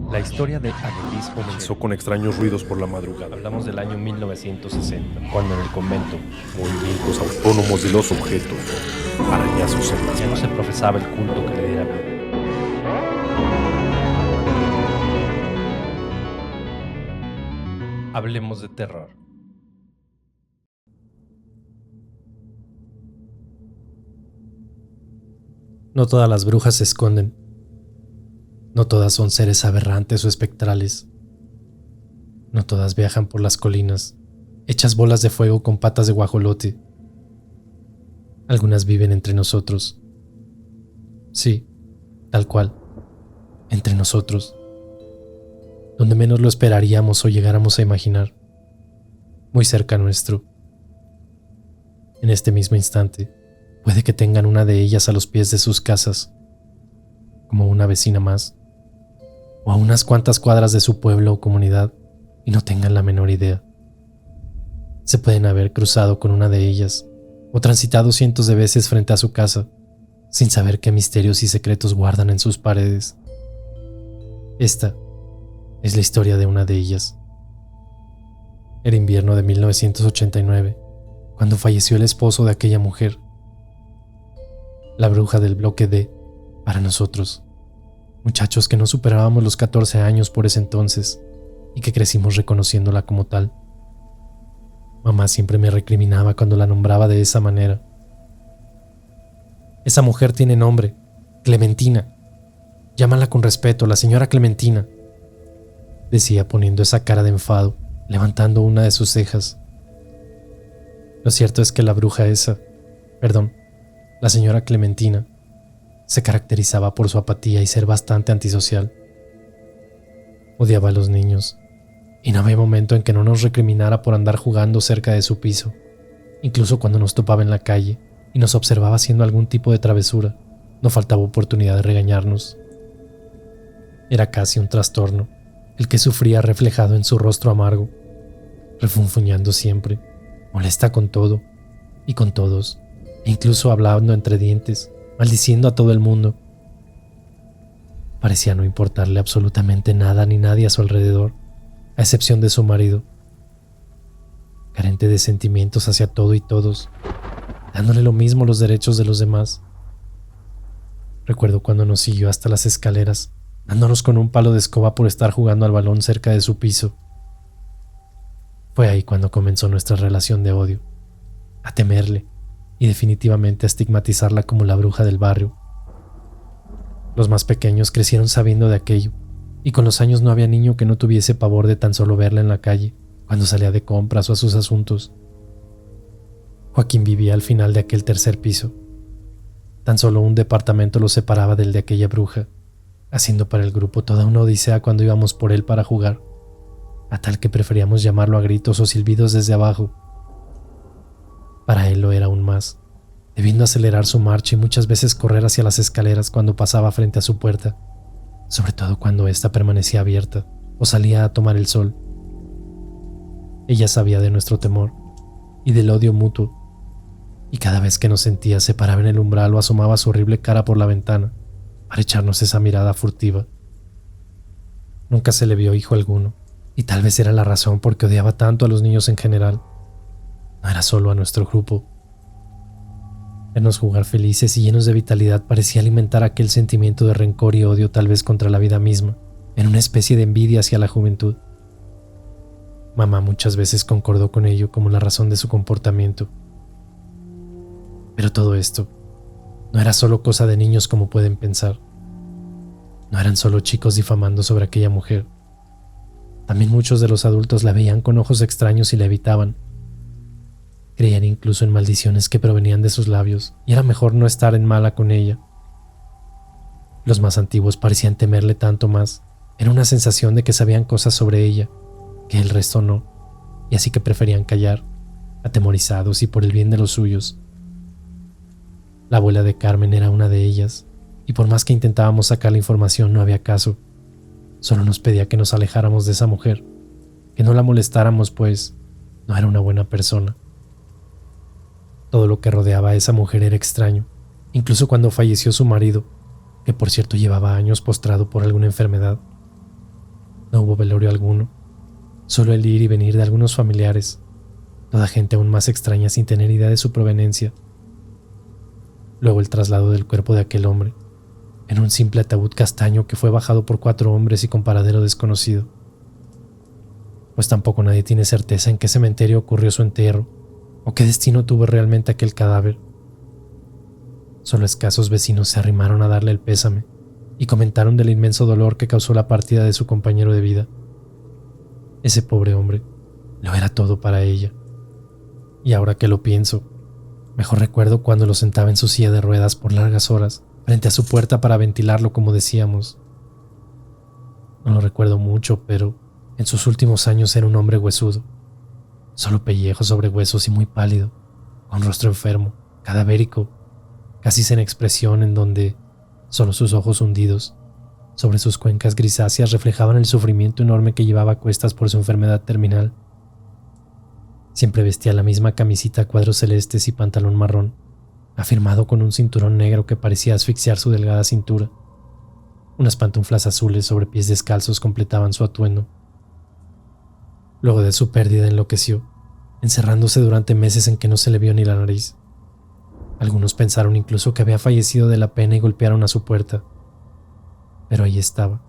La historia de Adelis comenzó Con extraños ruidos por la madrugada. Hablamos del año 1960, cuando en el convento Movimientos autónomos de los objetos. Arañazos en las ya no se paredes. profesaba el culto que le diera vida. Hablemos de terror. No todas las brujas se esconden. No todas son seres aberrantes o espectrales. No todas viajan por las colinas, hechas bolas de fuego con patas de guajolote. Algunas viven entre nosotros. Sí, tal cual, entre nosotros. Donde menos lo esperaríamos o llegáramos a imaginar. Muy cerca nuestro. En este mismo instante, puede que tengan una de ellas a los pies de sus casas, como una vecina más, o a unas cuantas cuadras de su pueblo o comunidad, y no tengan la menor idea. Se pueden haber cruzado con una de ellas, o transitado cientos de veces frente a su casa, sin saber qué misterios y secretos guardan en sus paredes. Esta es la historia de una de ellas. Era invierno de 1989, cuando falleció el esposo de aquella mujer, la bruja del bloque D, para nosotros, muchachos que no superábamos los 14 años por ese entonces y que crecimos reconociéndola como tal. Mamá siempre me recriminaba cuando la nombraba de esa manera. Esa mujer tiene nombre, Clementina. Llámala con respeto, la señora Clementina, decía poniendo esa cara de enfado, levantando una de sus cejas. Lo cierto es que la bruja esa, la señora Clementina, se caracterizaba por su apatía y ser bastante antisocial. Odiaba a los niños, y no había momento en que no nos recriminara por andar jugando cerca de su piso, incluso cuando nos topaba en la calle y nos observaba haciendo algún tipo de travesura, no faltaba oportunidad de regañarnos. Era casi un trastorno, el que sufría reflejado en su rostro amargo, refunfuñando siempre, molesta con todo y con todos, e incluso hablando entre dientes, maldiciendo a todo el mundo. Parecía no importarle absolutamente nada ni nadie a su alrededor, a excepción de su marido, carente de sentimientos hacia todo y todos, dándole lo mismo los derechos de los demás. Recuerdo cuando nos siguió hasta las escaleras, dándonos con un palo de escoba por estar jugando al balón cerca de su piso. Fue ahí cuando comenzó nuestra relación de odio, a temerle y definitivamente a estigmatizarla como la bruja del barrio. Los más pequeños crecieron sabiendo de aquello, y con los años no había niño que no tuviese pavor de tan solo verla en la calle, cuando salía de compras o a sus asuntos. Joaquín vivía al final de aquel tercer piso. Tan solo un departamento lo separaba del de aquella bruja, haciendo para el grupo toda una odisea cuando íbamos por él para jugar, a tal que preferíamos llamarlo a gritos o silbidos desde abajo. Para él lo era aún más, debiendo acelerar su marcha y muchas veces correr hacia las escaleras cuando pasaba frente a su puerta, sobre todo cuando ésta permanecía abierta o salía a tomar el sol. Ella sabía de nuestro temor y del odio mutuo, y cada vez que nos sentía se paraba en el umbral o asomaba su horrible cara por la ventana para echarnos esa mirada furtiva. Nunca se le vio hijo alguno, y tal vez era la razón por qué odiaba tanto a los niños en general. No era solo a nuestro grupo. Vernos jugar felices y llenos de vitalidad parecía alimentar aquel sentimiento de rencor y odio, tal vez contra la vida misma, en una especie de envidia hacia la juventud. Mamá muchas veces concordó con ello como la razón de su comportamiento. Pero todo esto no era solo cosa de niños como pueden pensar. No eran solo chicos difamando sobre aquella mujer. También muchos de los adultos la veían con ojos extraños y la evitaban. Creían incluso en maldiciones que provenían de sus labios, y era mejor no estar en mala con ella. Los más antiguos parecían temerle tanto más. Era una sensación de que sabían cosas sobre ella, que el resto no, y así que preferían callar, atemorizados y por el bien de los suyos. La abuela de Carmen era una de ellas, y por más que intentábamos sacar la información no había caso. Solo nos pedía que nos alejáramos de esa mujer, que no la molestáramos, pues no era una buena persona. Todo lo que rodeaba a esa mujer era extraño, incluso cuando falleció su marido, que por cierto llevaba años postrado por alguna enfermedad. No hubo velorio alguno, solo el ir y venir de algunos familiares, toda gente aún más extraña sin tener idea de su proveniencia. Luego el traslado del cuerpo de aquel hombre, en un simple ataúd castaño que fue bajado por 4 hombres y con paradero desconocido. Pues tampoco nadie tiene certeza en qué cementerio ocurrió su entierro o qué destino tuvo realmente aquel cadáver. Solo escasos vecinos se arrimaron a darle el pésame y comentaron del inmenso dolor que causó la partida de su compañero de vida. Ese pobre hombre lo era todo para ella. Y ahora que lo pienso, mejor recuerdo cuando lo sentaba en su silla de ruedas por largas horas frente a su puerta para ventilarlo, como decíamos. No lo recuerdo mucho, pero en sus últimos años era un hombre huesudo, solo pellejo sobre huesos y muy pálido, con rostro enfermo, cadavérico, casi sin expresión, en donde solo sus ojos hundidos sobre sus cuencas grisáceas reflejaban el sufrimiento enorme que llevaba a cuestas por su enfermedad terminal. Siempre vestía la misma camisita a cuadros celestes y pantalón marrón, afirmado con un cinturón negro que parecía asfixiar su delgada cintura. Unas pantuflas azules sobre pies descalzos completaban su atuendo. Luego de su pérdida enloqueció, encerrándose durante meses en que no se le vio ni la nariz. Algunos pensaron incluso que había fallecido de la pena y golpearon a su puerta. Pero ahí estaba,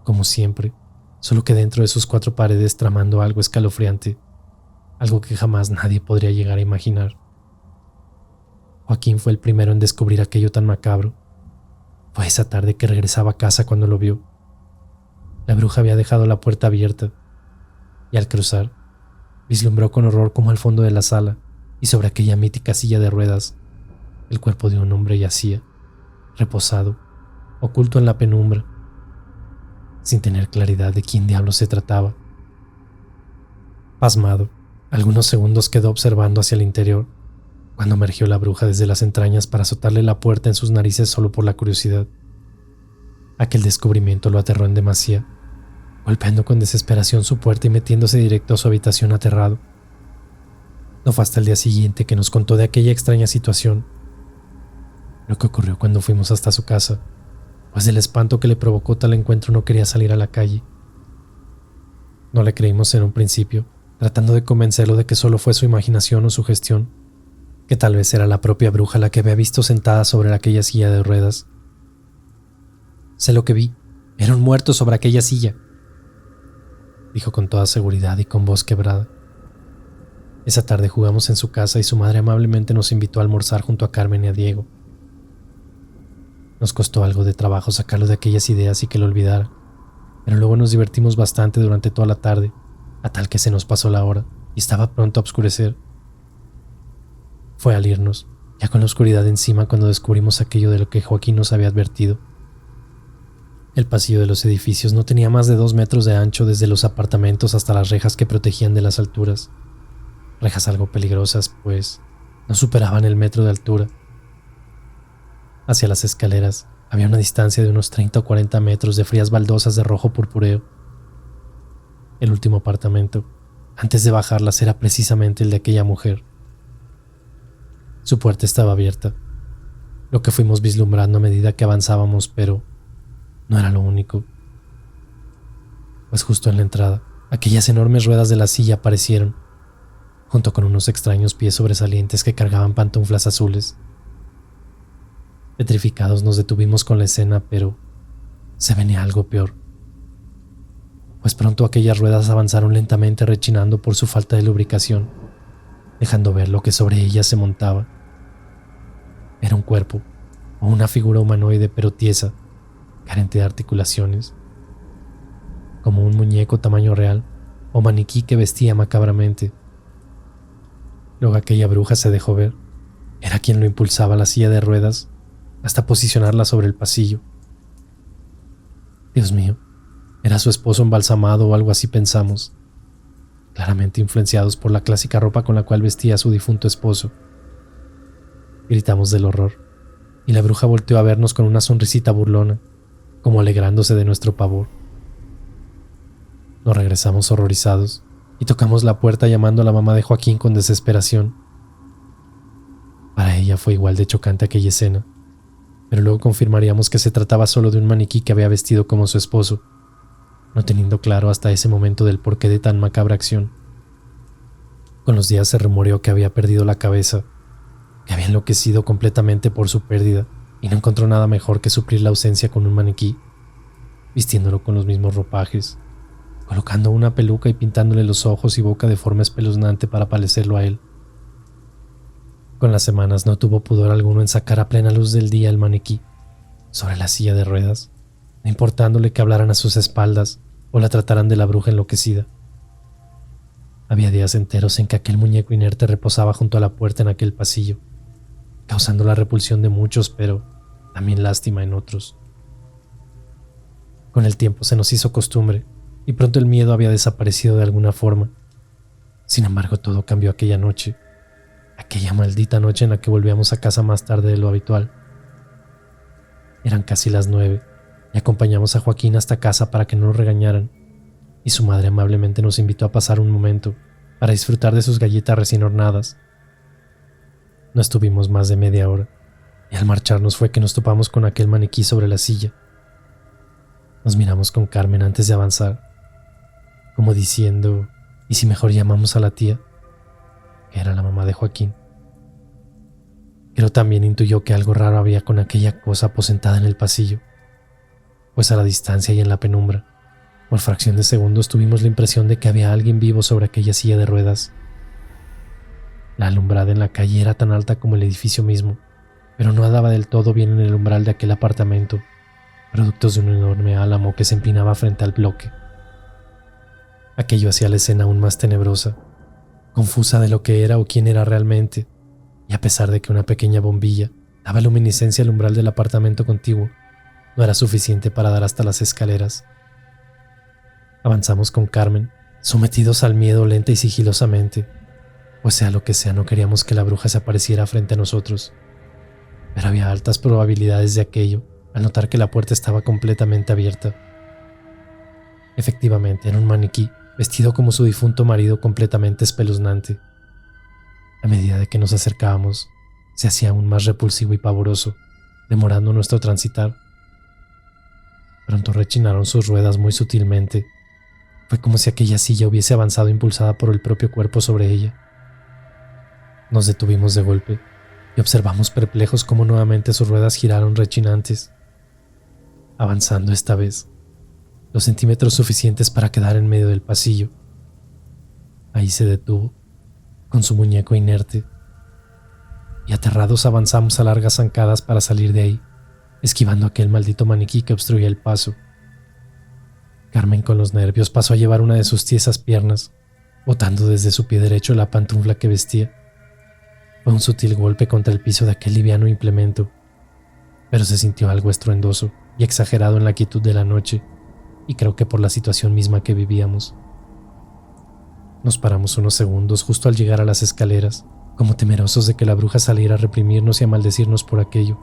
como siempre, solo que dentro de sus 4 paredes tramando algo escalofriante, algo que jamás nadie podría llegar a imaginar. Joaquín fue el primero en descubrir aquello tan macabro. Fue esa tarde que regresaba a casa cuando lo vio. La bruja había dejado la puerta abierta, y al cruzar, vislumbró con horror cómo al fondo de la sala y sobre aquella mítica silla de ruedas, el cuerpo de un hombre yacía, reposado, oculto en la penumbra, sin tener claridad de quién diablos se trataba. Pasmado, algunos segundos quedó observando hacia el interior, cuando emergió la bruja desde las entrañas para azotarle la puerta en sus narices solo por la curiosidad. Aquel descubrimiento lo aterró en demasía, golpeando con desesperación su puerta y metiéndose directo a su habitación aterrado. No fue hasta el día siguiente que nos contó de aquella extraña situación, lo que ocurrió cuando fuimos hasta su casa, pues del espanto que le provocó tal encuentro no quería salir a la calle. No le creímos en un principio, tratando de convencerlo de que solo fue su imaginación o su sugestión, que tal vez era la propia bruja la que había visto sentada sobre aquella silla de ruedas. Sé lo que vi, era un muerto sobre aquella silla, dijo con toda seguridad y con voz quebrada. Esa tarde jugamos en su casa y su madre amablemente nos invitó a almorzar junto a Carmen y a Diego. Nos costó algo de trabajo sacarlo de aquellas ideas y que lo olvidara, pero luego nos divertimos bastante durante toda la tarde, a tal que se nos pasó la hora y estaba pronto a oscurecer. Fue al irnos, ya con la oscuridad encima, cuando descubrimos aquello de lo que Joaquín nos había advertido. El pasillo de los edificios no tenía más de 2 metros de ancho desde los apartamentos hasta las rejas que protegían de las alturas. Rejas algo peligrosas, pues no superaban el metro de altura. Hacia las escaleras había una distancia de unos 30 o 40 metros de frías baldosas de rojo purpúreo. El último apartamento, antes de bajarlas, era precisamente el de aquella mujer. Su puerta estaba abierta, lo que fuimos vislumbrando a medida que avanzábamos, pero no era lo único. Pues justo en la entrada, aquellas enormes ruedas de la silla aparecieron, junto con unos extraños pies sobresalientes que cargaban pantuflas azules. Petrificados nos detuvimos con la escena, pero se venía algo peor. Pues pronto aquellas ruedas avanzaron lentamente, rechinando por su falta de lubricación, dejando ver lo que sobre ellas se montaba. Era un cuerpo, o una figura humanoide pero tiesa, carente de articulaciones, como un muñeco tamaño real o maniquí que vestía macabramente. Luego aquella bruja se dejó ver. Era quien lo impulsaba a la silla de ruedas hasta posicionarla sobre el pasillo. Dios mío, era su esposo embalsamado o algo así pensamos, claramente influenciados por la clásica ropa con la cual vestía a su difunto esposo. Gritamos del horror, y la bruja volteó a vernos con una sonrisita burlona, como alegrándose de nuestro pavor. Nos regresamos horrorizados y tocamos la puerta llamando a la mamá de Joaquín con desesperación. Para ella fue igual de chocante aquella escena, pero luego confirmaríamos que se trataba solo de un maniquí que había vestido como su esposo. no teniendo claro hasta ese momento del porqué de tan macabra acción. Con los días se rumoreó que había perdido la cabeza, que había enloquecido completamente por su pérdida y no encontró nada mejor que suplir la ausencia con un maniquí, vistiéndolo con los mismos ropajes, colocando una peluca y pintándole los ojos y boca de forma espeluznante para parecerlo a él. Con las semanas no tuvo pudor alguno en sacar a plena luz del día el maniquí sobre la silla de ruedas, no importándole que hablaran a sus espaldas o la trataran de la bruja enloquecida. Había días enteros en que aquel muñeco inerte reposaba junto a la puerta en aquel pasillo, causando la repulsión de muchos, pero también lástima en otros. Con el tiempo se nos hizo costumbre y pronto el miedo había desaparecido de alguna forma. Sin embargo, todo cambió aquella noche, aquella maldita noche en la que volvíamos a casa más tarde de lo habitual. Eran casi las 9 y acompañamos a Joaquín hasta casa para que no nos regañaran, y su madre amablemente nos invitó a pasar un momento para disfrutar de sus galletas recién hornadas. No estuvimos más de media hora, y al marcharnos fue que nos topamos con aquel maniquí sobre la silla. Nos miramos con Carmen antes de avanzar, como diciendo, ¿y si mejor llamamos a la tía?, que era la mamá de Joaquín. Pero también intuyó que algo raro había con aquella cosa aposentada en el pasillo, pues a la distancia y en la penumbra, por fracción de segundos tuvimos la impresión de que había alguien vivo sobre aquella silla de ruedas. La alumbrada en la calle era tan alta como el edificio mismo, pero no daba del todo bien en el umbral de aquel apartamento, productos de un enorme álamo que se empinaba frente al bloque. Aquello hacía la escena aún más tenebrosa, confusa de lo que era o quién era realmente, y a pesar de que una pequeña bombilla daba luminiscencia al umbral del apartamento contiguo, no era suficiente para dar hasta las escaleras. Avanzamos con Carmen, sometidos al miedo lenta y sigilosamente, pues sea lo que sea, no queríamos que la bruja se apareciera frente a nosotros, pero había altas probabilidades de aquello al notar que la puerta estaba completamente abierta. Efectivamente, era un maniquí, vestido como su difunto marido, completamente espeluznante. A medida de que nos acercábamos, se hacía aún más repulsivo y pavoroso, demorando nuestro transitar. Pronto rechinaron sus ruedas muy sutilmente. Fue como si aquella silla hubiese avanzado impulsada por el propio cuerpo sobre ella. Nos detuvimos de golpe y observamos perplejos cómo nuevamente sus ruedas giraron rechinantes, avanzando esta vez los centímetros suficientes para quedar en medio del pasillo. Ahí se detuvo, con su muñeco inerte, y aterrados avanzamos a largas zancadas para salir de ahí, esquivando aquel maldito maniquí que obstruía el paso. Carmen, con los nervios, pasó a llevar una de sus tiesas piernas, botando desde su pie derecho la pantufla que vestía. Fue un sutil golpe contra el piso de aquel liviano implemento, pero se sintió algo estruendoso y exagerado en la quietud de la noche, y creo que por la situación misma que vivíamos. Nos paramos unos segundos justo al llegar a las escaleras, como temerosos de que la bruja saliera a reprimirnos y a maldecirnos por aquello.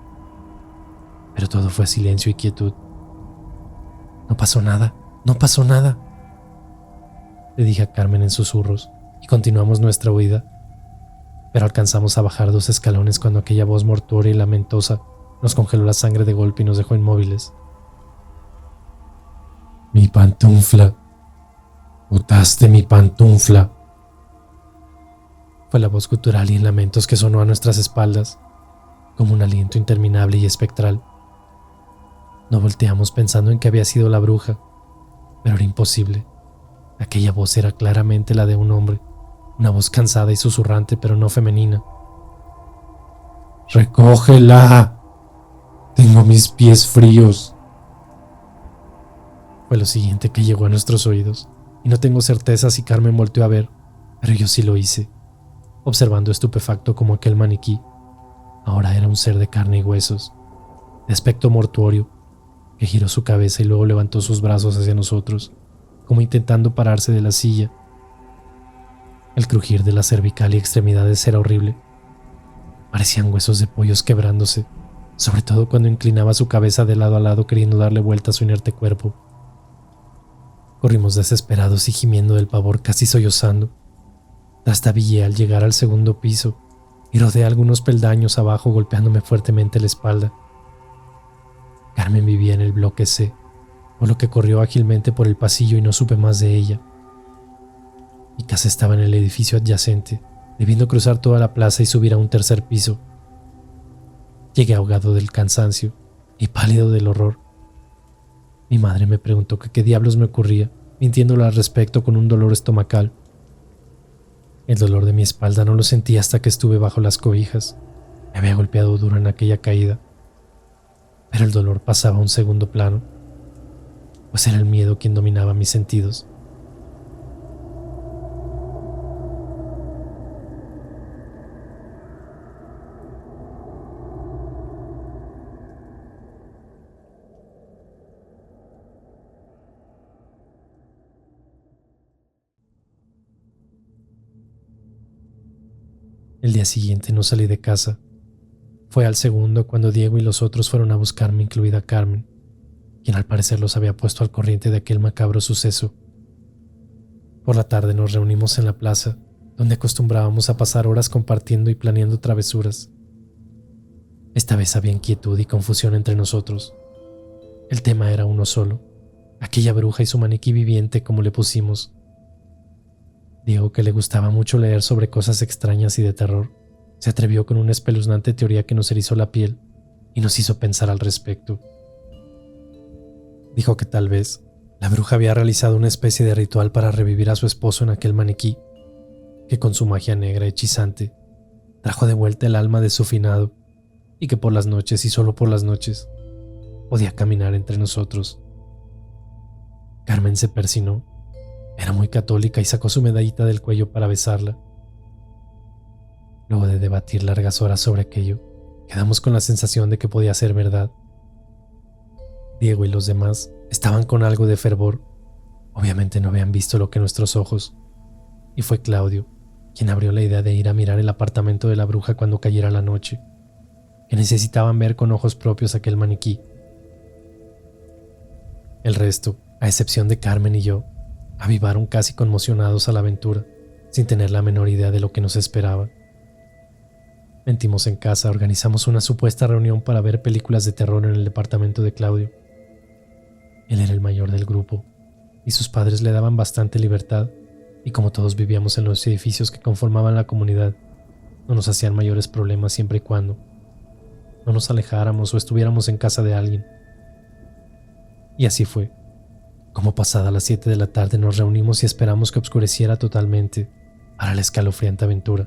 Pero todo fue silencio y quietud. No pasó nada, le dije a Carmen en susurros, y continuamos nuestra huida. Pero alcanzamos a bajar 2 escalones cuando aquella voz mortuoria y lamentosa nos congeló la sangre de golpe y nos dejó inmóviles. Mi pantufla. Botaste mi pantufla. Fue la voz gutural y en lamentos que sonó a nuestras espaldas, como un aliento interminable y espectral. No volteamos pensando en que había sido la bruja, pero era imposible. Aquella voz era claramente la de un hombre, una voz cansada y susurrante, pero no femenina. ¡Recógela! Tengo mis pies fríos. Fue lo siguiente que llegó a nuestros oídos, y no tengo certeza si Carmen volteó a ver, pero yo sí lo hice, observando estupefacto como aquel maniquí ahora era un ser de carne y huesos, de aspecto mortuorio, que giró su cabeza y luego levantó sus brazos hacia nosotros, como intentando pararse de la silla. El crujir de la cervical y extremidades era horrible. Parecían huesos de pollos quebrándose, sobre todo cuando inclinaba su cabeza de lado a lado queriendo darle vuelta a su inerte cuerpo. Corrimos desesperados y gimiendo del pavor, casi sollozando. Trastabillé al llegar al 2º piso y rodeé algunos peldaños abajo golpeándome fuertemente la espalda. Carmen vivía en el bloque C, por lo que corrió ágilmente por el pasillo y no supe más de ella. Mi casa estaba en el edificio adyacente, debiendo cruzar toda la plaza y subir a un tercer piso. Llegué ahogado del cansancio y pálido del horror. Mi madre me preguntó que qué diablos me ocurría, mintiéndole al respecto con un dolor estomacal. El dolor de mi espalda no lo sentí hasta que estuve bajo las cobijas. Me había golpeado duro en aquella caída. Pero el dolor pasaba a un segundo plano, pues era el miedo quien dominaba mis sentidos. El día siguiente no salí de casa. Fue al segundo cuando Diego y los otros fueron a buscarme, incluida Carmen, quien al parecer los había puesto al corriente de aquel macabro suceso. Por la tarde nos reunimos en la plaza, donde acostumbrábamos a pasar horas compartiendo y planeando travesuras. Esta vez había inquietud y confusión entre nosotros. El tema era uno solo, aquella bruja y su maniquí viviente, como le pusimos. Diego, que le gustaba mucho leer sobre cosas extrañas y de terror, se atrevió con una espeluznante teoría que nos erizó la piel y nos hizo pensar al respecto. Dijo que tal vez la bruja había realizado una especie de ritual para revivir a su esposo en aquel maniquí, que con su magia negra hechizante trajo de vuelta el alma de su finado y que por las noches y solo por las noches podía caminar entre nosotros. Carmen se persinó. Era muy católica y sacó su medallita del cuello para besarla. Luego de debatir largas horas sobre aquello, quedamos con la sensación de que podía ser verdad. Diego y los demás estaban con algo de fervor. Obviamente no habían visto lo que nuestros ojos. Y fue Claudio quien abrió la idea de ir a mirar el apartamento de la bruja cuando cayera la noche, que necesitaban ver con ojos propios aquel maniquí. El resto, a excepción de Carmen y yo, avivaron casi conmocionados a la aventura, sin tener la menor idea de lo que nos esperaba. Mentimos en casa, organizamos una supuesta reunión para ver películas de terror en el departamento de Claudio. Él era el mayor del grupo, y sus padres le daban bastante libertad, y como todos vivíamos en los edificios que conformaban la comunidad, no nos hacían mayores problemas siempre y cuando no nos alejáramos o estuviéramos en casa de alguien. Y así fue. Como pasada las 7 de la tarde nos reunimos y esperamos que oscureciera totalmente para la escalofriante aventura,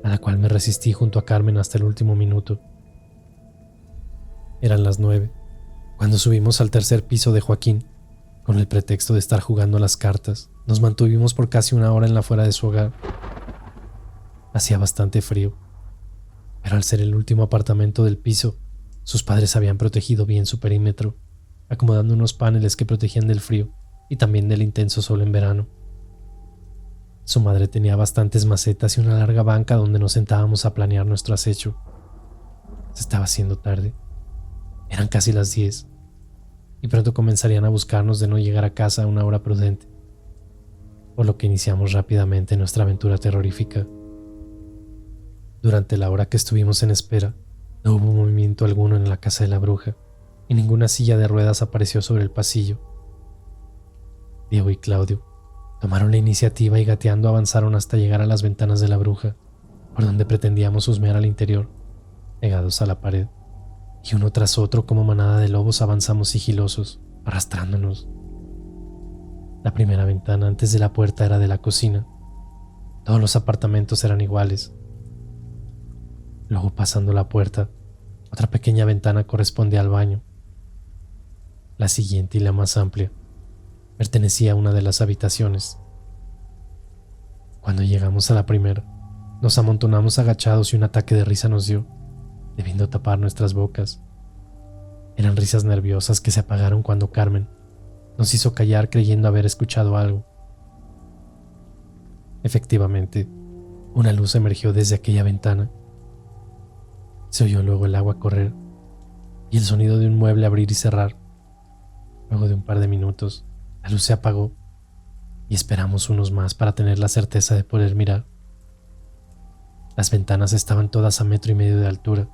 a la cual me resistí junto a Carmen hasta el último minuto. Eran las 9, cuando subimos al tercer piso de Joaquín. Con el pretexto de estar jugando a las cartas, nos mantuvimos por casi una hora en la afuera de su hogar. Hacía bastante frío, pero al ser el último apartamento del piso, sus padres habían protegido bien su perímetro, acomodando unos paneles que protegían del frío y también del intenso sol en verano. Su madre tenía bastantes macetas y una larga banca donde nos sentábamos a planear nuestro acecho. Se estaba haciendo tarde. Eran casi las 10, y pronto comenzarían a buscarnos de no llegar a casa a una hora prudente, por lo que iniciamos rápidamente nuestra aventura terrorífica. Durante la hora que estuvimos en espera, no hubo movimiento alguno en la casa de la bruja, y ninguna silla de ruedas apareció sobre el pasillo. Diego y Claudio tomaron la iniciativa y gateando avanzaron hasta llegar a las ventanas de la bruja, por donde pretendíamos husmear al interior, pegados a la pared, y uno tras otro como manada de lobos avanzamos sigilosos, arrastrándonos. La primera ventana antes de la puerta era de la cocina. Todos los apartamentos eran iguales. Luego, pasando la puerta, otra pequeña ventana corresponde al baño. La siguiente y la más amplia pertenecía a una de las habitaciones. Cuando llegamos a la primera, nos amontonamos agachados y un ataque de risa nos dio, debiendo tapar nuestras bocas. Eran risas nerviosas que se apagaron cuando Carmen nos hizo callar creyendo haber escuchado algo. Efectivamente, una luz emergió desde aquella ventana. Se oyó luego el agua correr y el sonido de un mueble abrir y cerrar. Luego de un par de minutos, la luz se apagó y esperamos unos más para tener la certeza de poder mirar. Las ventanas estaban todas a 1,5 metros de altura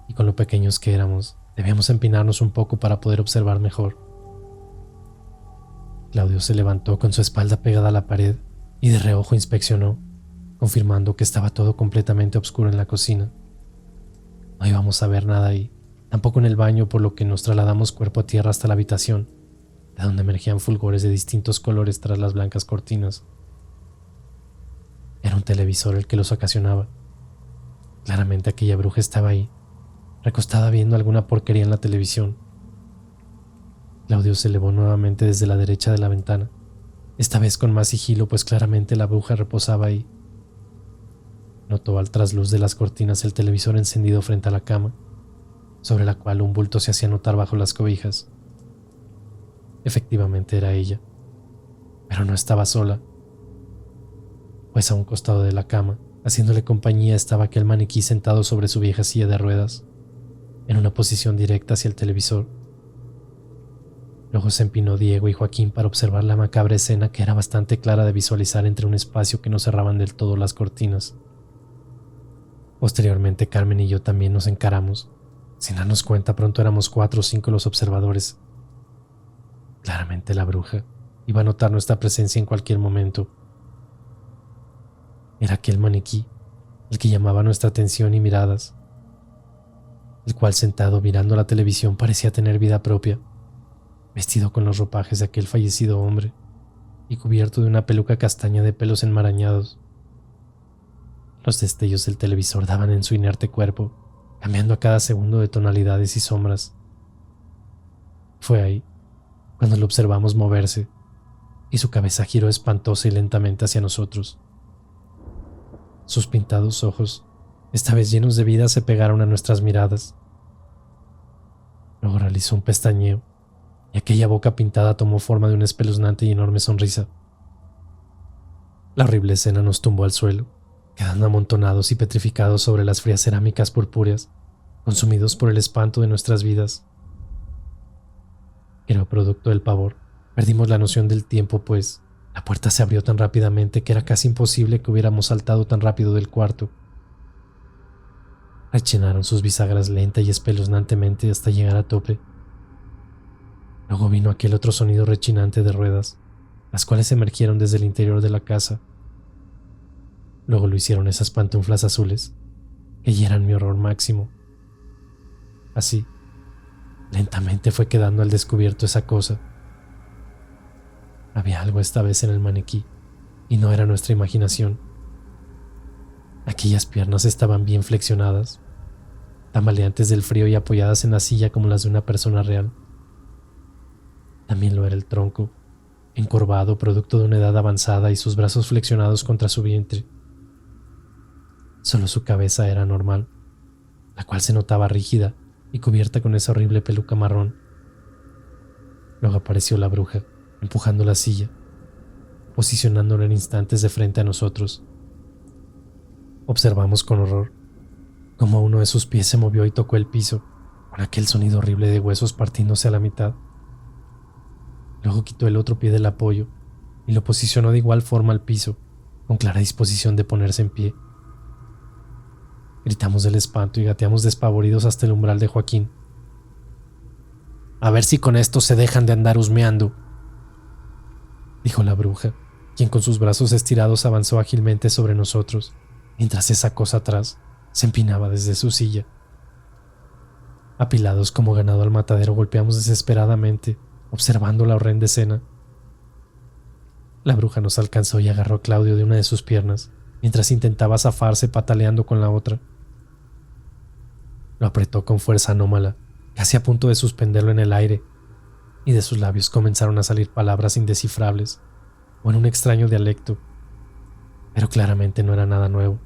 y con lo pequeños que éramos, Debíamos empinarnos un poco para poder observar mejor. Claudio se levantó con su espalda pegada a la pared y de reojo inspeccionó, confirmando que estaba todo completamente oscuro en la cocina. No íbamos a ver nada ahí, tampoco en el baño, por lo que nos trasladamos cuerpo a tierra hasta la habitación, de donde emergían fulgores de distintos colores tras las blancas cortinas. Era un televisor el que los ocasionaba. Claramente aquella bruja estaba ahí, recostada viendo alguna porquería en la televisión. Claudio se elevó nuevamente desde la derecha de la ventana, esta vez con más sigilo, pues claramente la bruja reposaba ahí. Notó al trasluz de las cortinas el televisor encendido frente a la cama, sobre la cual un bulto se hacía notar bajo las cobijas. Efectivamente era ella, pero no estaba sola, pues a un costado de la cama, haciéndole compañía, estaba aquel maniquí sentado sobre su vieja silla de ruedas, en una posición directa hacia el televisor. Luego se empinó Diego y Joaquín para observar la macabra escena, que era bastante clara de visualizar entre un espacio que no cerraban del todo las cortinas. Posteriormente Carmen y yo también nos encaramos. Sin darnos cuenta, pronto éramos 4 o 5 los observadores. Claramente la bruja iba a notar nuestra presencia en cualquier momento. Era aquel maniquí el que llamaba nuestra atención y miradas, el cual sentado mirando la televisión parecía tener vida propia, vestido con los ropajes de aquel fallecido hombre y cubierto de una peluca castaña de pelos enmarañados. Los destellos del televisor daban en su inerte cuerpo, cambiando a cada segundo de tonalidades y sombras. Fue ahí cuando lo observamos moverse, y su cabeza giró espantosa y lentamente hacia nosotros. Sus pintados ojos, esta vez llenos de vida, se pegaron a nuestras miradas. Luego realizó un pestañeo, y aquella boca pintada tomó forma de una espeluznante y enorme sonrisa. La horrible escena nos tumbó al suelo, quedando amontonados y petrificados sobre las frías cerámicas purpúreas, consumidos por el espanto de nuestras vidas. Pero producto del pavor, perdimos la noción del tiempo, pues la puerta se abrió tan rápidamente que era casi imposible que hubiéramos saltado tan rápido del cuarto. Rechinaron sus bisagras lenta y espeluznantemente hasta llegar a tope. Luego vino aquel otro sonido rechinante de ruedas, las cuales emergieron desde el interior de la casa. Luego lo hicieron esas pantuflas azules, que ya eran mi horror máximo. Así, lentamente fue quedando al descubierto esa cosa. Había algo esta vez en el maniquí, y no era nuestra imaginación. Aquellas piernas estaban bien flexionadas, tambaleantes del frío y apoyadas en la silla como las de una persona real. También lo era el tronco, encorvado producto de una edad avanzada, y sus brazos flexionados contra su vientre. Solo su cabeza era normal, la cual se notaba rígida y cubierta con esa horrible peluca marrón. Luego apareció la bruja, empujando la silla, posicionándola en instantes de frente a nosotros. Observamos con horror cómo uno de sus pies se movió y tocó el piso, con aquel sonido horrible de huesos partiéndose a la mitad. Luego quitó el otro pie del apoyo y lo posicionó de igual forma al piso, con clara disposición de ponerse en pie. Gritamos del espanto y gateamos despavoridos hasta el umbral de Joaquín. «A ver si con esto se dejan de andar husmeando», dijo la bruja, quien con sus brazos estirados avanzó ágilmente sobre nosotros, mientras esa cosa atrás se empinaba desde su silla. Apilados como ganado al matadero, golpeamos desesperadamente, observando la horrenda escena. La bruja nos alcanzó y agarró a Claudio de una de sus piernas, mientras intentaba zafarse pataleando con la otra. Lo apretó con fuerza anómala, casi a punto de suspenderlo en el aire, y de sus labios comenzaron a salir palabras indescifrables, o en un extraño dialecto, pero claramente no era nada nuevo.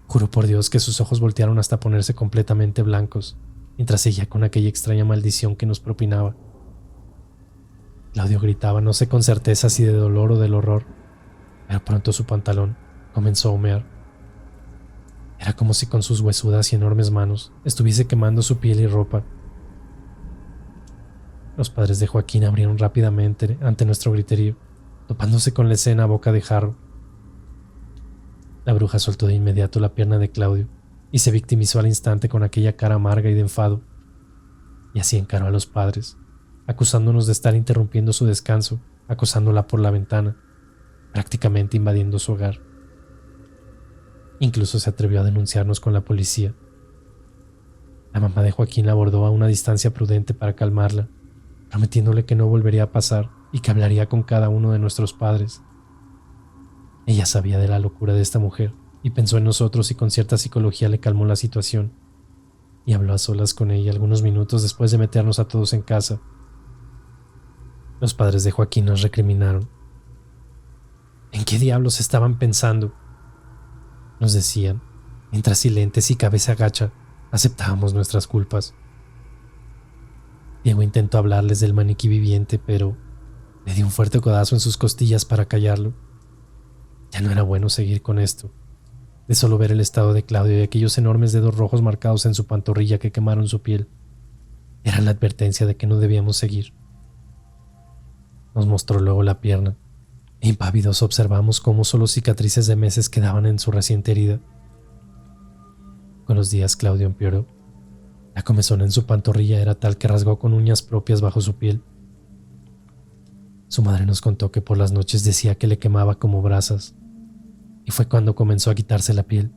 Juró por Dios que sus ojos voltearon hasta ponerse completamente blancos, mientras seguía con aquella extraña maldición que nos propinaba. Claudio gritaba, no sé con certeza si de dolor o del horror, pero pronto su pantalón comenzó a humear. Era como si con sus huesudas y enormes manos estuviese quemando su piel y ropa. Los padres de Joaquín abrieron rápidamente ante nuestro griterío, topándose con la escena a boca de jarro. La bruja soltó de inmediato la pierna de Claudio y se victimizó al instante con aquella cara amarga y de enfado. y así encaró a los padres, acusándonos de estar interrumpiendo su descanso, acosándola por la ventana, prácticamente invadiendo su hogar. Incluso se atrevió a denunciarnos con la policía. La mamá de Joaquín la abordó a una distancia prudente para calmarla, prometiéndole que no volvería a pasar y que hablaría con cada uno de nuestros padres. Ella sabía de la locura de esta mujer y pensó en nosotros y con cierta psicología le calmó la situación y habló a solas con ella algunos minutos después de meternos a todos en casa. Los padres de Joaquín nos recriminaron. ¿En qué diablos estaban pensando?, nos decían, mientras silentes y cabeza agacha aceptábamos nuestras culpas. Diego intentó hablarles del maniquí viviente, pero le dio un fuerte codazo en sus costillas para callarlo. Ya no era bueno seguir con esto. De solo ver el estado de Claudio y aquellos enormes dedos rojos marcados en su pantorrilla que quemaron su piel, era la advertencia de que no debíamos seguir. Nos mostró luego la pierna, e impávidos observamos cómo solo cicatrices de meses quedaban en su reciente herida. Con los días Claudio empeoró. La comezón en su pantorrilla era tal que rasgó con uñas propias bajo su piel. Su madre nos contó que por las noches decía que le quemaba como brasas, y fue cuando comenzó a quitarse la piel.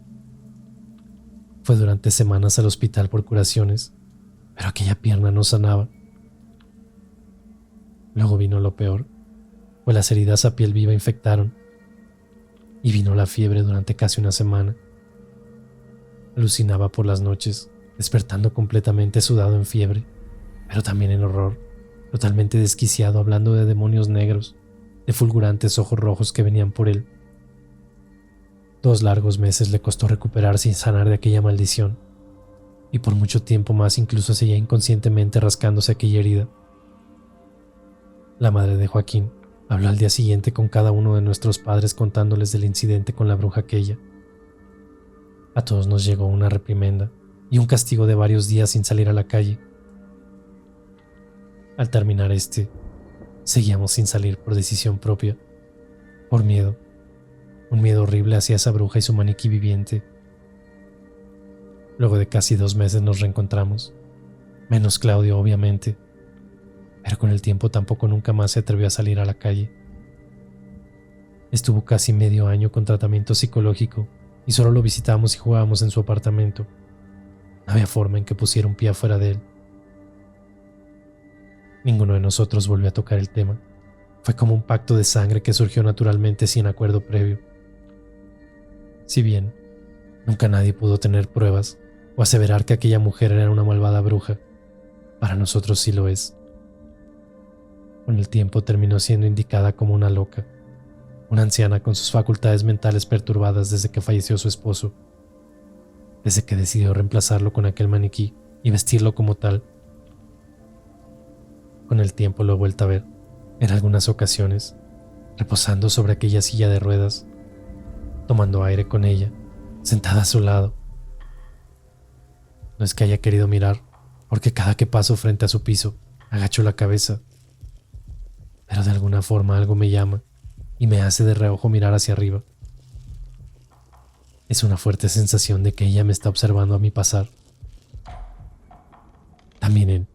Fue durante semanas al hospital por curaciones, pero aquella pierna no sanaba. Luego vino lo peor, pues las heridas a piel viva infectaron, y vino la fiebre durante casi una semana. Alucinaba por las noches, despertando completamente sudado en fiebre, pero también en horror, totalmente desquiciado, hablando de demonios negros, de fulgurantes ojos rojos que venían por él. 2 largos meses le costó recuperarse y sanar de aquella maldición, y por mucho tiempo más incluso seguía inconscientemente rascándose aquella herida. La madre de Joaquín habló al día siguiente con cada uno de nuestros padres contándoles del incidente con la bruja aquella. A todos nos llegó una reprimenda y un castigo de varios días sin salir a la calle. Al terminar seguíamos sin salir por decisión propia, por miedo, un miedo horrible hacia esa bruja y su maniquí viviente. Luego de casi 2 meses nos reencontramos, menos Claudio obviamente, pero con el tiempo tampoco nunca más se atrevió a salir a la calle. Estuvo casi medio año con tratamiento psicológico y solo lo visitábamos y jugábamos en su apartamento. No había forma en que pusiera un pie afuera de él. Ninguno de nosotros volvió a tocar el tema. Fue como un pacto de sangre que surgió naturalmente sin acuerdo previo. Si bien nunca nadie pudo tener pruebas o aseverar que aquella mujer era una malvada bruja, para nosotros sí lo es. Con el tiempo terminó siendo indicada como una loca, una anciana con sus facultades mentales perturbadas desde que falleció su esposo, desde que decidió reemplazarlo con aquel maniquí y vestirlo como tal. Con el tiempo lo he vuelto a ver, en algunas ocasiones, reposando sobre aquella silla de ruedas, tomando aire con ella, sentada a su lado. No es que haya querido mirar, porque cada que paso frente a su piso, agacho la cabeza, pero de alguna forma algo me llama y me hace de reojo mirar hacia arriba. Es una fuerte sensación de que ella me está observando a mi pasar. También él.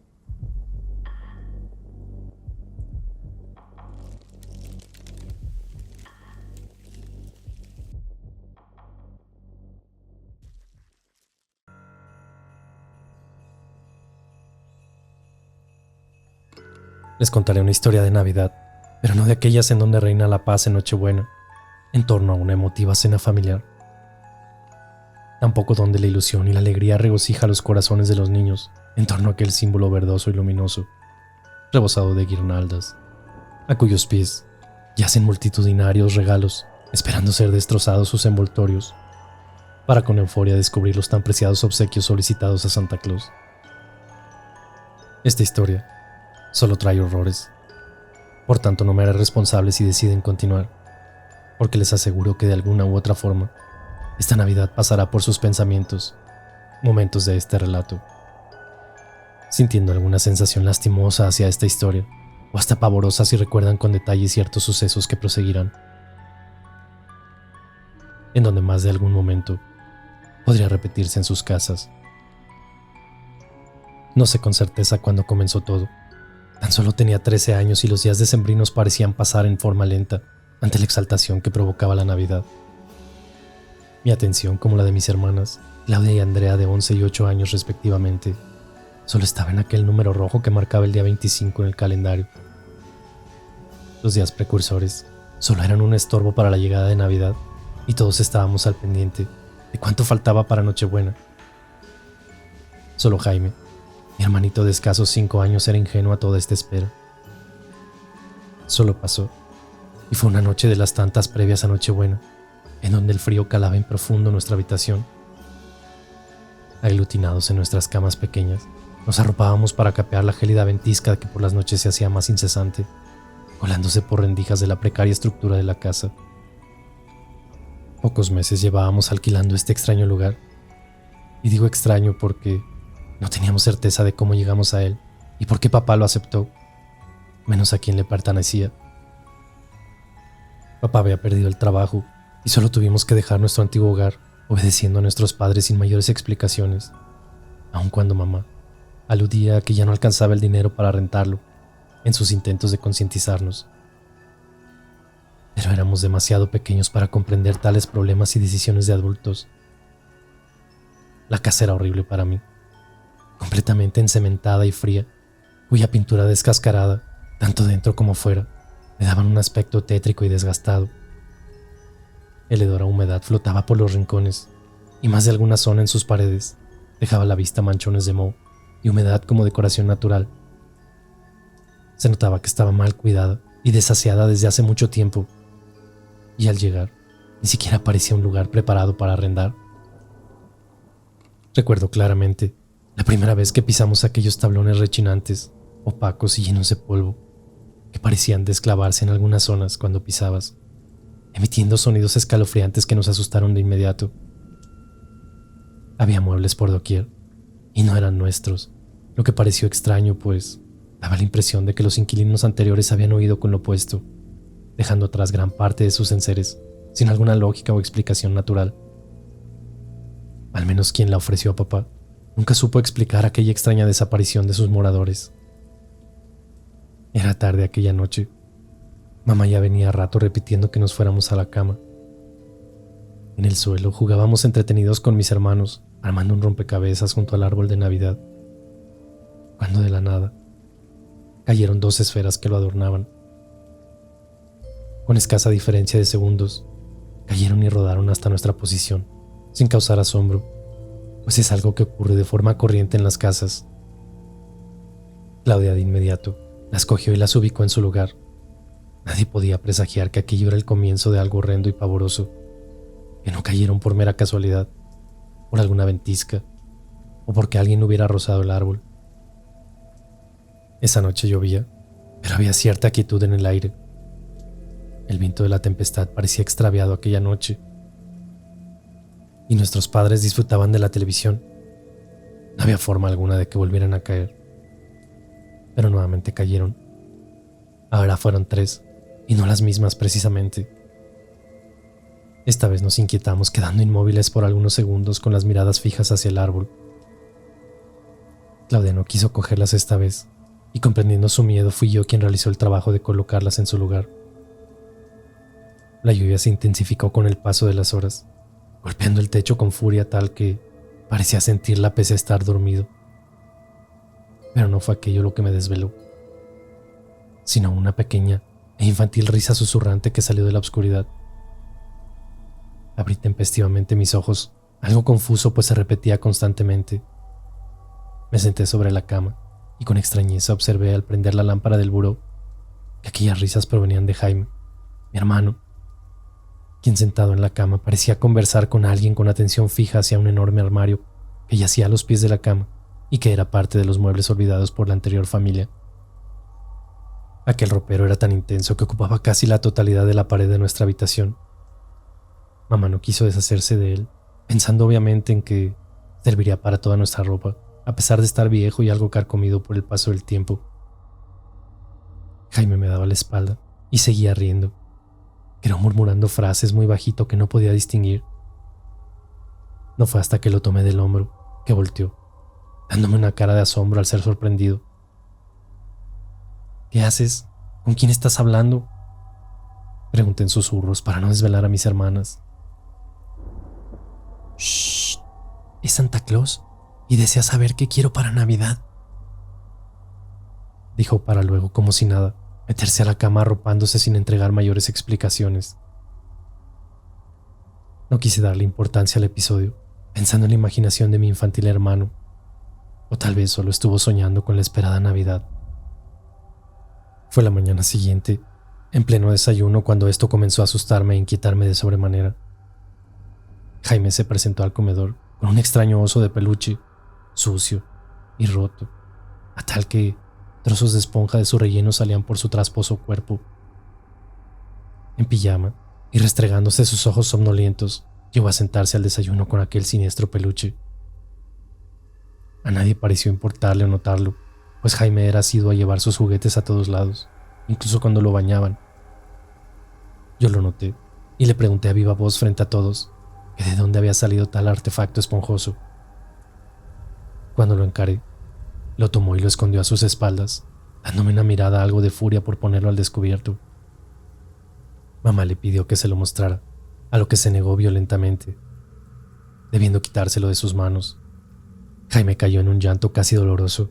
Les contaré una historia de Navidad, pero no de aquellas en donde reina la paz en Nochebuena, en torno a una emotiva cena familiar. Tampoco donde la ilusión y la alegría regocija los corazones de los niños en torno a aquel símbolo verdoso y luminoso, rebosado de guirnaldas, a cuyos pies yacen multitudinarios regalos, esperando ser destrozados sus envoltorios, para con euforia descubrir los tan preciados obsequios solicitados a Santa Claus. Esta historia solo trae horrores. Por tanto, no me haré responsable si deciden continuar, porque les aseguro que de alguna u otra forma, esta Navidad pasará por sus pensamientos, momentos de este relato, sintiendo alguna sensación lastimosa hacia esta historia, o hasta pavorosa si recuerdan con detalle ciertos sucesos que proseguirán, en donde más de algún momento podría repetirse en sus casas. No sé con certeza cuándo comenzó todo. Tan solo tenía 13 años y los días decembrinos parecían pasar en forma lenta ante la exaltación que provocaba la Navidad. Mi atención, como la de mis hermanas, Claudia y Andrea, de 11 y 8 años respectivamente, solo estaba en aquel número rojo que marcaba el día 25 en el calendario. Los días precursores solo eran un estorbo para la llegada de Navidad y todos estábamos al pendiente de cuánto faltaba para Nochebuena. Solo Jaime, mi hermanito de escasos 5 años, era ingenuo a toda esta espera. Solo pasó, y fue una noche de las tantas previas a Nochebuena, en donde el frío calaba en profundo nuestra habitación. Aglutinados en nuestras camas pequeñas, nos arropábamos para capear la gélida ventisca que por las noches se hacía más incesante, colándose por rendijas de la precaria estructura de la casa. Pocos meses llevábamos alquilando este extraño lugar, y digo extraño porque no teníamos certeza de cómo llegamos a él y por qué papá lo aceptó, menos a quien le pertenecía. Papá había perdido el trabajo y solo tuvimos que dejar nuestro antiguo hogar, obedeciendo a nuestros padres sin mayores explicaciones, aun cuando mamá aludía a que ya no alcanzaba el dinero para rentarlo en sus intentos de concientizarnos. Pero éramos demasiado pequeños para comprender tales problemas y decisiones de adultos. La casa era horrible para mí, completamente encementada y fría, cuya pintura descascarada, tanto dentro como fuera, le daban un aspecto tétrico y desgastado. El hedor a humedad flotaba por los rincones, y más de alguna zona en sus paredes dejaba a la vista manchones de moho y humedad como decoración natural. Se notaba que estaba mal cuidada y desaseada desde hace mucho tiempo, y al llegar, ni siquiera parecía un lugar preparado para arrendar. Recuerdo claramente la primera vez que pisamos aquellos tablones rechinantes, opacos y llenos de polvo, que parecían desclavarse en algunas zonas cuando pisabas, emitiendo sonidos escalofriantes que nos asustaron de inmediato. Había muebles por doquier, y no eran nuestros, lo que pareció extraño, pues daba la impresión de que los inquilinos anteriores habían huido con lo opuesto, dejando atrás gran parte de sus enseres, sin alguna lógica o explicación natural. Al menos quien la ofreció a papá nunca supo explicar aquella extraña desaparición de sus moradores. Era tarde aquella noche. Mamá ya venía rato repitiendo que nos fuéramos a la cama. En el suelo jugábamos entretenidos con mis hermanos, armando un rompecabezas junto al árbol de Navidad, cuando de la nada cayeron 2 esferas que lo adornaban. Con escasa diferencia de segundos, cayeron y rodaron hasta nuestra posición, sin causar asombro, pues es algo que ocurre de forma corriente en las casas. Claudia de inmediato las cogió y las ubicó en su lugar. Nadie podía presagiar que aquello era el comienzo de algo horrendo y pavoroso, que no cayeron por mera casualidad, por alguna ventisca, o porque alguien hubiera rozado el árbol. Esa noche llovía, pero había cierta quietud en el aire. El viento de la tempestad parecía extraviado aquella noche, y nuestros padres disfrutaban de la televisión. No había forma alguna de que volvieran a caer, pero nuevamente cayeron. Ahora fueron 3, y no las mismas precisamente. Esta vez nos inquietamos, quedando inmóviles por algunos segundos con las miradas fijas hacia el árbol. Claudia no quiso cogerlas esta vez, y comprendiendo su miedo fui yo quien realizó el trabajo de colocarlas en su lugar. La lluvia se intensificó con el paso de las horas, golpeando el techo con furia tal que parecía sentirla pese a estar dormido. Pero no fue aquello lo que me desveló, sino una pequeña e infantil risa susurrante que salió de la oscuridad. Abrí tempestivamente mis ojos, algo confuso pues se repetía constantemente. Me senté sobre la cama y con extrañeza observé al prender la lámpara del buró que aquellas risas provenían de Jaime, mi hermano, quien sentado en la cama parecía conversar con alguien con atención fija hacia un enorme armario que yacía a los pies de la cama y que era parte de los muebles olvidados por la anterior familia. Aquel ropero era tan intenso que ocupaba casi la totalidad de la pared de nuestra habitación. Mamá no quiso deshacerse de él, pensando obviamente en que serviría para toda nuestra ropa, a pesar de estar viejo y algo carcomido por el paso del tiempo. Jaime me daba la espalda y seguía riendo, pero murmurando frases muy bajito que no podía distinguir. No fue hasta que lo tomé del hombro que volteó dándome una cara de asombro al ser sorprendido. ¿Qué haces? ¿Con quién estás hablando?, pregunté en susurros para no desvelar a mis hermanas. Shh, es Santa Claus y desea saber qué quiero para Navidad, dijo para luego, como si nada, meterse a la cama arropándose sin entregar mayores explicaciones. No quise darle importancia al episodio, pensando en la imaginación de mi infantil hermano, o tal vez solo estuvo soñando con la esperada Navidad. Fue la mañana siguiente, en pleno desayuno, cuando esto comenzó a asustarme e inquietarme de sobremanera. Jaime se presentó al comedor con un extraño oso de peluche, sucio y roto, a tal que trozos de esponja de su relleno salían por su trasposo cuerpo. En pijama y restregándose sus ojos somnolientos, llegó a sentarse al desayuno con aquel siniestro peluche. A nadie pareció importarle o notarlo, pues Jaime era asiduo a llevar sus juguetes a todos lados, incluso cuando lo bañaban. Yo lo noté y le pregunté a viva voz frente a todos que de dónde había salido tal artefacto esponjoso. Cuando lo encaré, lo tomó y lo escondió a sus espaldas, dándome una mirada algo de furia por ponerlo al descubierto. Mamá le pidió que se lo mostrara, a lo que se negó violentamente, debiendo quitárselo de sus manos. Jaime cayó en un llanto casi doloroso,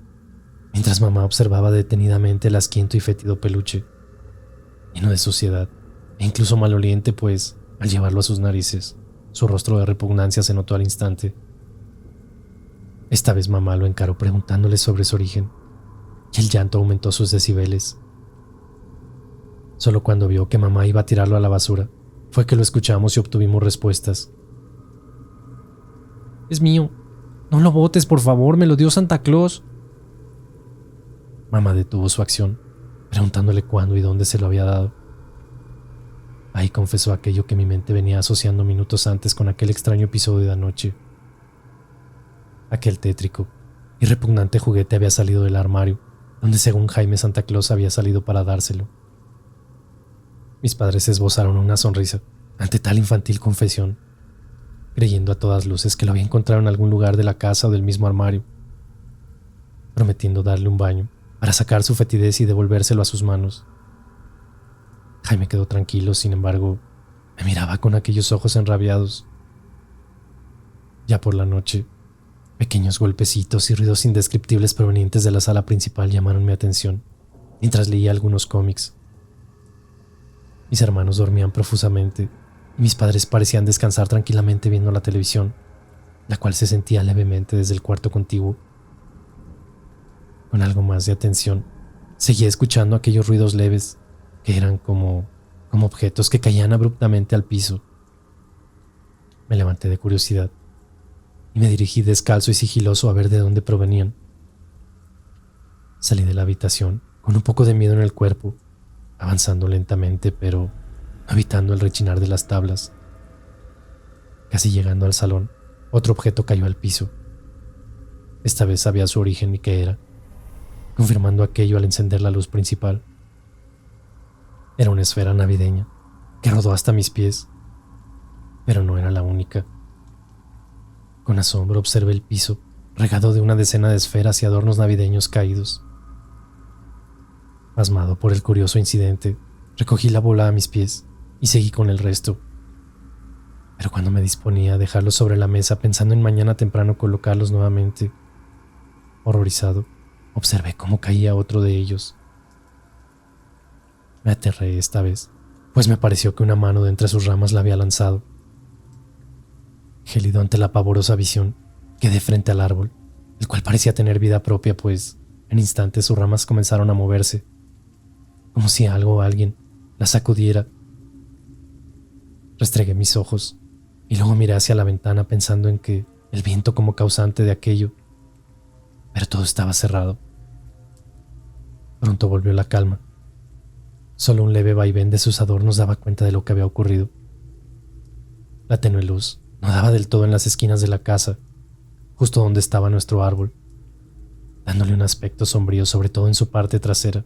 mientras mamá observaba detenidamente el asquiento y fétido peluche, lleno de suciedad e incluso maloliente, pues, al llevarlo a sus narices, su rostro de repugnancia se notó al instante. Esta vez mamá lo encaró preguntándole sobre su origen, y el llanto aumentó sus decibeles. Solo cuando vio que mamá iba a tirarlo a la basura, fue que lo escuchamos y obtuvimos respuestas. «Es mío. No lo botes, por favor, me lo dio Santa Claus». Mamá detuvo su acción, preguntándole cuándo y dónde se lo había dado. Ahí confesó aquello que mi mente venía asociando minutos antes con aquel extraño episodio de anoche. Aquel tétrico y repugnante juguete había salido del armario, donde según Jaime Santa Claus había salido para dárselo. Mis padres esbozaron una sonrisa ante tal infantil confesión, creyendo a todas luces que lo había encontrado en algún lugar de la casa o del mismo armario, prometiendo darle un baño para sacar su fetidez y devolvérselo a sus manos. Jaime quedó tranquilo, sin embargo, me miraba con aquellos ojos enrabiados. Ya por la noche, pequeños golpecitos y ruidos indescriptibles provenientes de la sala principal llamaron mi atención, mientras leía algunos cómics. Mis hermanos dormían profusamente y mis padres parecían descansar tranquilamente viendo la televisión, la cual se sentía levemente desde el cuarto contiguo. Con algo más de atención, seguía escuchando aquellos ruidos leves que eran como objetos que caían abruptamente al piso. Me levanté de curiosidad y me dirigí descalzo y sigiloso a ver de dónde provenían. Salí de la habitación con un poco de miedo en el cuerpo, avanzando lentamente, pero no evitando el rechinar de las tablas. Casi llegando al salón, otro objeto cayó al piso. Esta vez sabía su origen y qué era, confirmando aquello al encender la luz principal. Era una esfera navideña que rodó hasta mis pies, pero no era la única. Con asombro observé el piso, regado de una decena de esferas y adornos navideños caídos. Pasmado por el curioso incidente, recogí la bola a mis pies y seguí con el resto. Pero cuando me disponía a dejarlos sobre la mesa pensando en mañana temprano colocarlos nuevamente, horrorizado, observé cómo caía otro de ellos. Me aterré esta vez, pues me pareció que una mano de entre sus ramas la había lanzado. Gélido ante la pavorosa visión, quedé frente al árbol, el cual parecía tener vida propia, pues en instantes sus ramas comenzaron a moverse, como si algo o alguien la sacudiera. Restregué mis ojos y luego miré hacia la ventana pensando en que el viento como causante de aquello, pero todo estaba cerrado. Pronto volvió la calma. Solo un leve vaivén de sus adornos daba cuenta de lo que había ocurrido. La tenue luz no daba del todo en las esquinas de la casa, justo donde estaba nuestro árbol, dándole un aspecto sombrío, sobre todo en su parte trasera.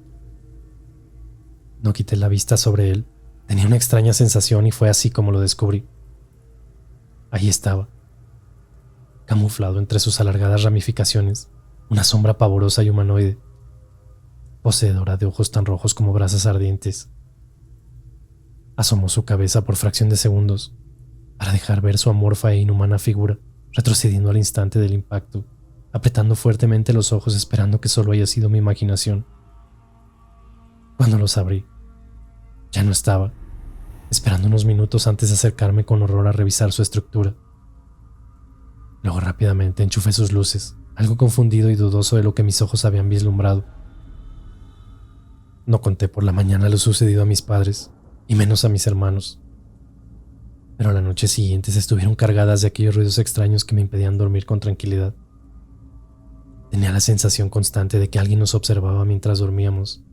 No quité la vista sobre él. Tenía una extraña sensación y fue así como lo descubrí. Ahí estaba, camuflado entre sus alargadas ramificaciones, una sombra pavorosa y humanoide, poseedora de ojos tan rojos como brasas ardientes. Asomó su cabeza por fracción de segundos para dejar ver su amorfa e inhumana figura, retrocediendo al instante del impacto, apretando fuertemente los ojos esperando que solo haya sido mi imaginación. Cuando los abrí, ya no estaba, esperando unos minutos antes de acercarme con horror a revisar su estructura. Luego rápidamente enchufé sus luces, algo confundido y dudoso de lo que mis ojos habían vislumbrado. No conté por la mañana lo sucedido a mis padres, y menos a mis hermanos. Pero la noche siguiente se estuvieron cargadas de aquellos ruidos extraños que me impedían dormir con tranquilidad. Tenía la sensación constante de que alguien nos observaba mientras dormíamos.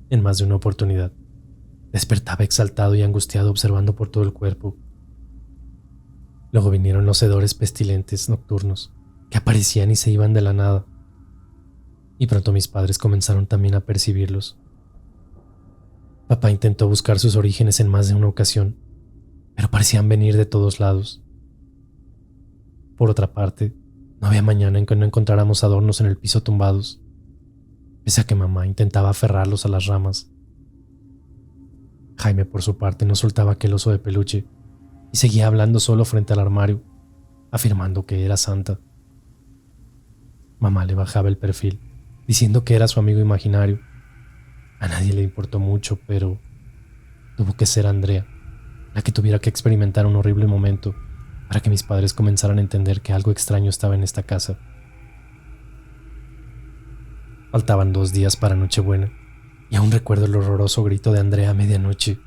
En más de una oportunidad, despertaba exaltado y angustiado observando por todo el cuerpo. Luego vinieron los hedores pestilentes nocturnos que aparecían y se iban de la nada, y pronto mis padres comenzaron también a percibirlos. Papá intentó buscar sus orígenes en más de una ocasión, pero parecían venir de todos lados. Por otra parte, no había mañana en que no encontráramos adornos en el piso tumbados, pese a que mamá intentaba aferrarlos a las ramas. Jaime, por su parte, no soltaba aquel oso de peluche y seguía hablando solo frente al armario, afirmando que era santa. Mamá le bajaba el perfil, diciendo que era su amigo imaginario. A nadie le importó mucho, pero tuvo que ser Andrea la que tuviera que experimentar un horrible momento para que mis padres comenzaran a entender que algo extraño estaba en esta casa. Faltaban 2 días para Nochebuena, y aún recuerdo el horroroso grito de Andrea a medianoche.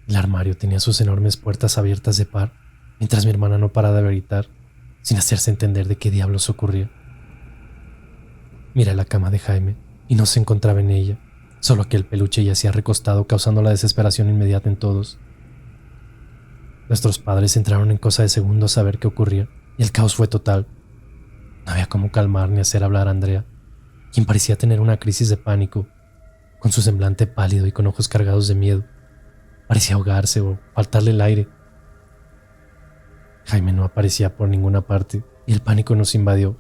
El armario tenía sus enormes puertas abiertas de par, mientras mi hermana no paraba de gritar, sin hacerse entender de qué diablos ocurría. Miré la cama de Jaime, y no se encontraba en ella, solo aquel peluche yacía recostado, causando la desesperación inmediata en todos. Nuestros padres entraron en cosa de segundos a ver qué ocurría, y el caos fue total. No había cómo calmar ni hacer hablar a Andrea, quien parecía tener una crisis de pánico, con su semblante pálido y con ojos cargados de miedo. Parecía ahogarse o faltarle el aire. Jaime no aparecía por ninguna parte, y el pánico nos invadió.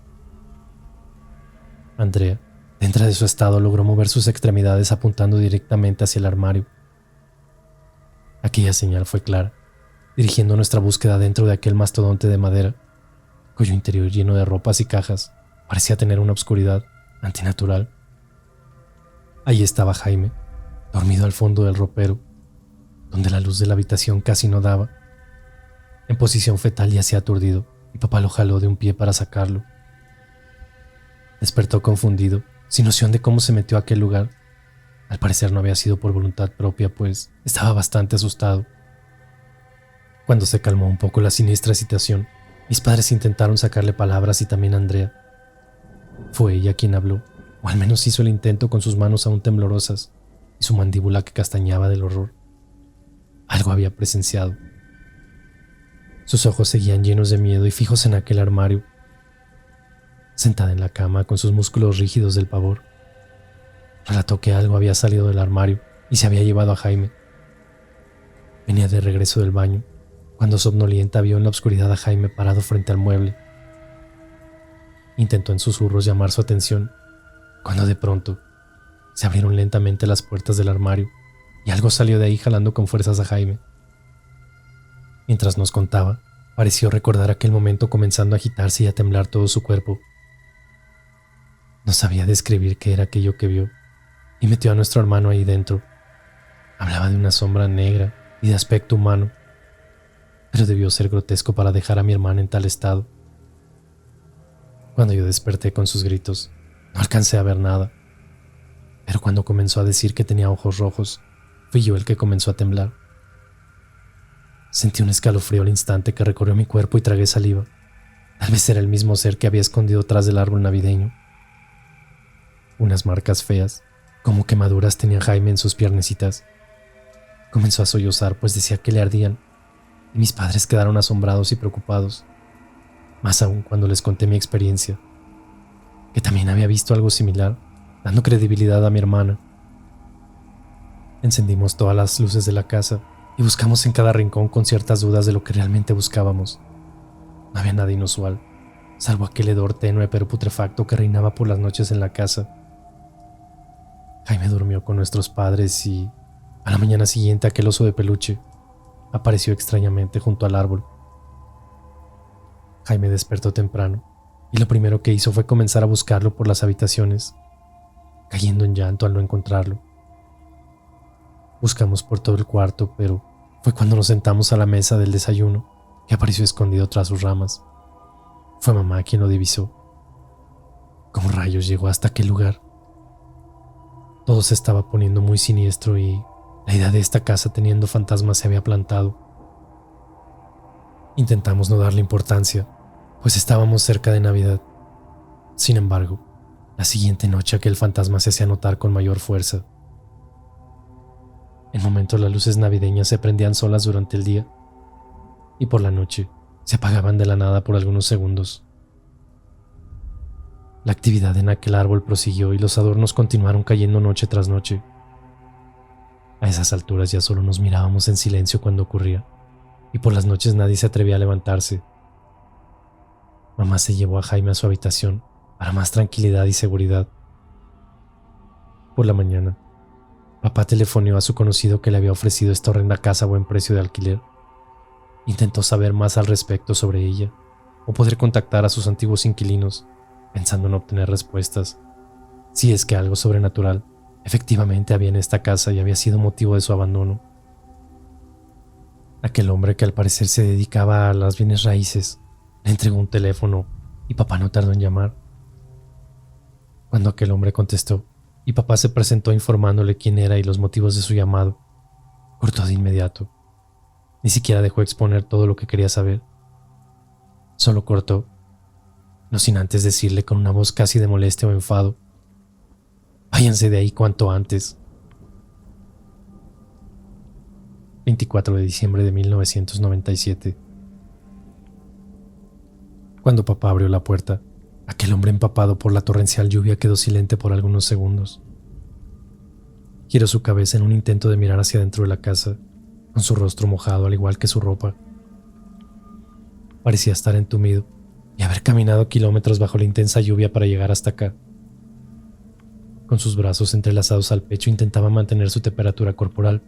Andrea, dentro de su estado, logró mover sus extremidades apuntando directamente hacia el armario. Aquella señal fue clara, dirigiendo nuestra búsqueda dentro de aquel mastodonte de madera, cuyo interior, lleno de ropas y cajas, parecía tener una oscuridad antinatural. Allí estaba Jaime, dormido al fondo del ropero, donde la luz de la habitación casi no daba. En posición fetal yacía aturdido, y papá lo jaló de un pie para sacarlo. Despertó confundido, sin noción de cómo se metió a aquel lugar. Al parecer no había sido por voluntad propia, pues estaba bastante asustado. Cuando se calmó un poco la siniestra situación, mis padres intentaron sacarle palabras y también a Andrea. Fue ella quien habló, o al menos hizo el intento con sus manos aún temblorosas y su mandíbula que castañaba del horror. Algo había presenciado. Sus ojos seguían llenos de miedo y fijos en aquel armario. Sentada en la cama con sus músculos rígidos del pavor, relató que algo había salido del armario y se había llevado a Jaime. Venía de regreso del baño, cuando somnolienta vio en la oscuridad a Jaime parado frente al mueble. Intentó en susurros llamar su atención, cuando de pronto se abrieron lentamente las puertas del armario y algo salió de ahí jalando con fuerzas a Jaime. Mientras nos contaba, pareció recordar aquel momento comenzando a agitarse y a temblar todo su cuerpo. No sabía describir qué era aquello que vio, y metió a nuestro hermano ahí dentro. Hablaba de una sombra negra y de aspecto humano, pero debió ser grotesco para dejar a mi hermana en tal estado. Cuando yo desperté con sus gritos, no alcancé a ver nada, pero cuando comenzó a decir que tenía ojos rojos, fui yo el que comenzó a temblar. Sentí un escalofrío al instante que recorrió mi cuerpo y tragué saliva. Tal vez era el mismo ser que había escondido tras del árbol navideño. Unas marcas feas, como quemaduras, tenía Jaime en sus piernecitas. Comenzó a sollozar, pues decía que le ardían, y mis padres quedaron asombrados y preocupados, más aún cuando les conté mi experiencia, que también había visto algo similar, dando credibilidad a mi hermana. Encendimos todas las luces de la casa y buscamos en cada rincón con ciertas dudas de lo que realmente buscábamos. No había nada inusual, salvo aquel hedor tenue pero putrefacto que reinaba por las noches en la casa. Jaime durmió con nuestros padres y a la mañana siguiente aquel oso de peluche apareció extrañamente junto al árbol. Jaime despertó temprano y lo primero que hizo fue comenzar a buscarlo por las habitaciones, cayendo en llanto al no encontrarlo. Buscamos por todo el cuarto, pero fue cuando nos sentamos a la mesa del desayuno que apareció escondido tras sus ramas. Fue mamá quien lo divisó. ¿Cómo rayos llegó hasta aquel lugar? Todo se estaba poniendo muy siniestro y la idea de esta casa teniendo fantasmas se había plantado. Intentamos no darle importancia, pues estábamos cerca de Navidad. Sin embargo, la siguiente noche aquel fantasma se hacía notar con mayor fuerza. En momentos las luces navideñas se prendían solas durante el día y por la noche se apagaban de la nada por algunos segundos. La actividad en aquel árbol prosiguió y los adornos continuaron cayendo noche tras noche. A esas alturas ya solo nos mirábamos en silencio cuando ocurría y por las noches nadie se atrevía a levantarse. Mamá se llevó a Jaime a su habitación para más tranquilidad y seguridad. Por la mañana, papá telefoneó a su conocido que le había ofrecido esta horrenda casa a buen precio de alquiler. Intentó saber más al respecto sobre ella o poder contactar a sus antiguos inquilinos, pensando en obtener respuestas, si es que algo sobrenatural efectivamente había en esta casa y había sido motivo de su abandono. Aquel hombre que al parecer se dedicaba a las bienes raíces le entregó un teléfono y papá no tardó en llamar. Cuando aquel hombre contestó y papá se presentó informándole quién era y los motivos de su llamado, cortó de inmediato. Ni siquiera dejó exponer todo lo que quería saber. Solo cortó, no sin antes decirle con una voz casi de molestia o enfado: váyanse de ahí cuanto antes. 24 de diciembre de 1997. Cuando papá abrió la puerta, aquel hombre empapado por la torrencial lluvia quedó silente por algunos segundos. Giró su cabeza en un intento de mirar hacia dentro de la casa, con su rostro mojado al igual que su ropa. Parecía estar entumido y haber caminado kilómetros bajo la intensa lluvia para llegar hasta acá. Con sus brazos entrelazados al pecho intentaba mantener su temperatura corporal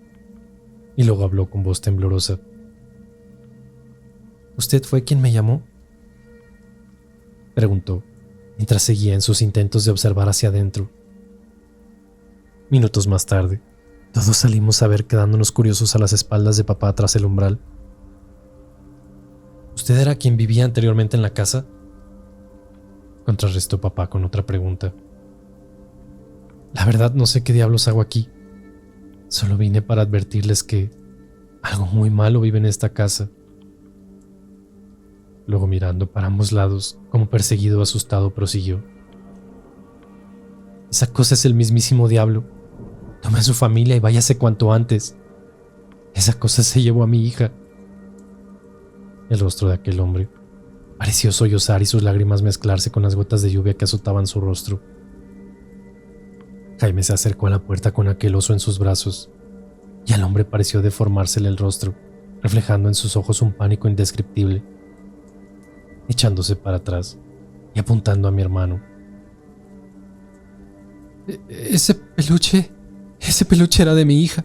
y luego habló con voz temblorosa. ¿Usted fue quien me llamó?, preguntó, mientras seguía en sus intentos de observar hacia adentro. Minutos más tarde, todos salimos a ver quedándonos curiosos a las espaldas de papá tras el umbral. ¿Usted era quien vivía anteriormente en la casa?, contrarrestó papá con otra pregunta. La verdad no sé qué diablos hago aquí. Solo vine para advertirles que algo muy malo vive en esta casa. Luego, mirando para ambos lados, como perseguido o asustado, prosiguió. Esa cosa es el mismísimo diablo. Tome a su familia y váyase cuanto antes. Esa cosa se llevó a mi hija. El rostro de aquel hombre pareció sollozar y sus lágrimas mezclarse con las gotas de lluvia que azotaban su rostro. Jaime se acercó a la puerta con aquel oso en sus brazos, y al hombre pareció deformársele el rostro, reflejando en sus ojos un pánico indescriptible. Echándose para atrás y apuntando a mi hermano. Ese peluche era de mi hija.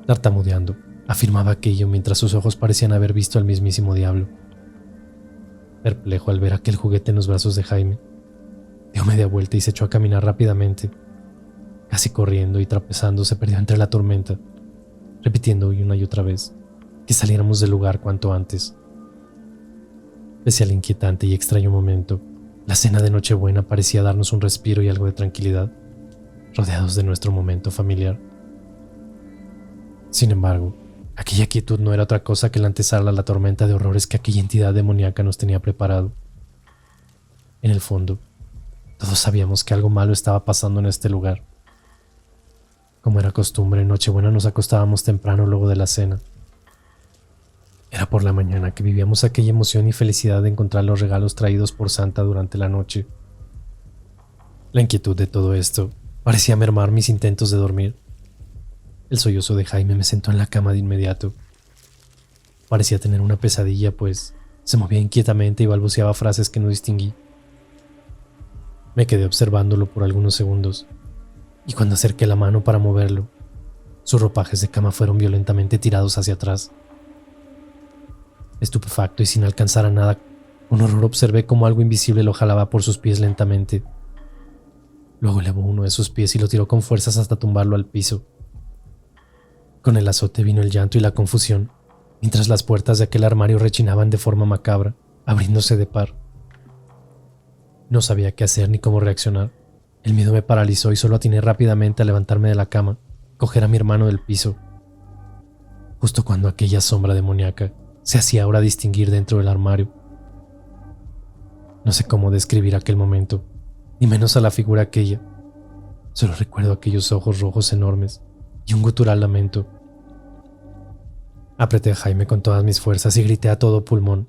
Tartamudeando, afirmaba aquello mientras sus ojos parecían haber visto al mismísimo diablo. Perplejo al ver aquel juguete en los brazos de Jaime, dio media vuelta y se echó a caminar rápidamente. Casi corriendo y tropezando se perdió entre la tormenta, repitiendo una y otra vez que saliéramos del lugar cuanto antes. Pese al inquietante y extraño momento, la cena de Nochebuena parecía darnos un respiro y algo de tranquilidad, rodeados de nuestro momento familiar. Sin embargo, aquella quietud no era otra cosa que la antesala a la tormenta de horrores que aquella entidad demoníaca nos tenía preparado. En el fondo, todos sabíamos que algo malo estaba pasando en este lugar. Como era costumbre, en Nochebuena nos acostábamos temprano luego de la cena. Era por la mañana que vivíamos aquella emoción y felicidad de encontrar los regalos traídos por Santa durante la noche. La inquietud de todo esto parecía mermar mis intentos de dormir. El sollozo de Jaime me sentó en la cama de inmediato. Parecía tener una pesadilla, pues Se movía inquietamente y balbuceaba frases que no distinguí. Me quedé observándolo por algunos segundos, y cuando acerqué la mano para moverlo, sus ropajes de cama fueron violentamente tirados hacia atrás. Estupefacto y sin alcanzar a nada, con horror observé cómo algo invisible lo jalaba por sus pies lentamente. Luego elevó uno de sus pies y lo tiró con fuerzas hasta tumbarlo al piso. Con el azote vino el llanto y la confusión, mientras las puertas de aquel armario rechinaban de forma macabra, abriéndose de par. No sabía qué hacer ni cómo reaccionar. El miedo me paralizó y solo atiné rápidamente a levantarme de la cama, coger a mi hermano del piso. Justo cuando aquella sombra demoníaca se hacía ahora distinguir dentro del armario. No sé cómo describir aquel momento, ni menos a la figura aquella. Solo recuerdo aquellos ojos rojos enormes y un gutural lamento. Apreté a Jaime con todas mis fuerzas y grité a todo pulmón.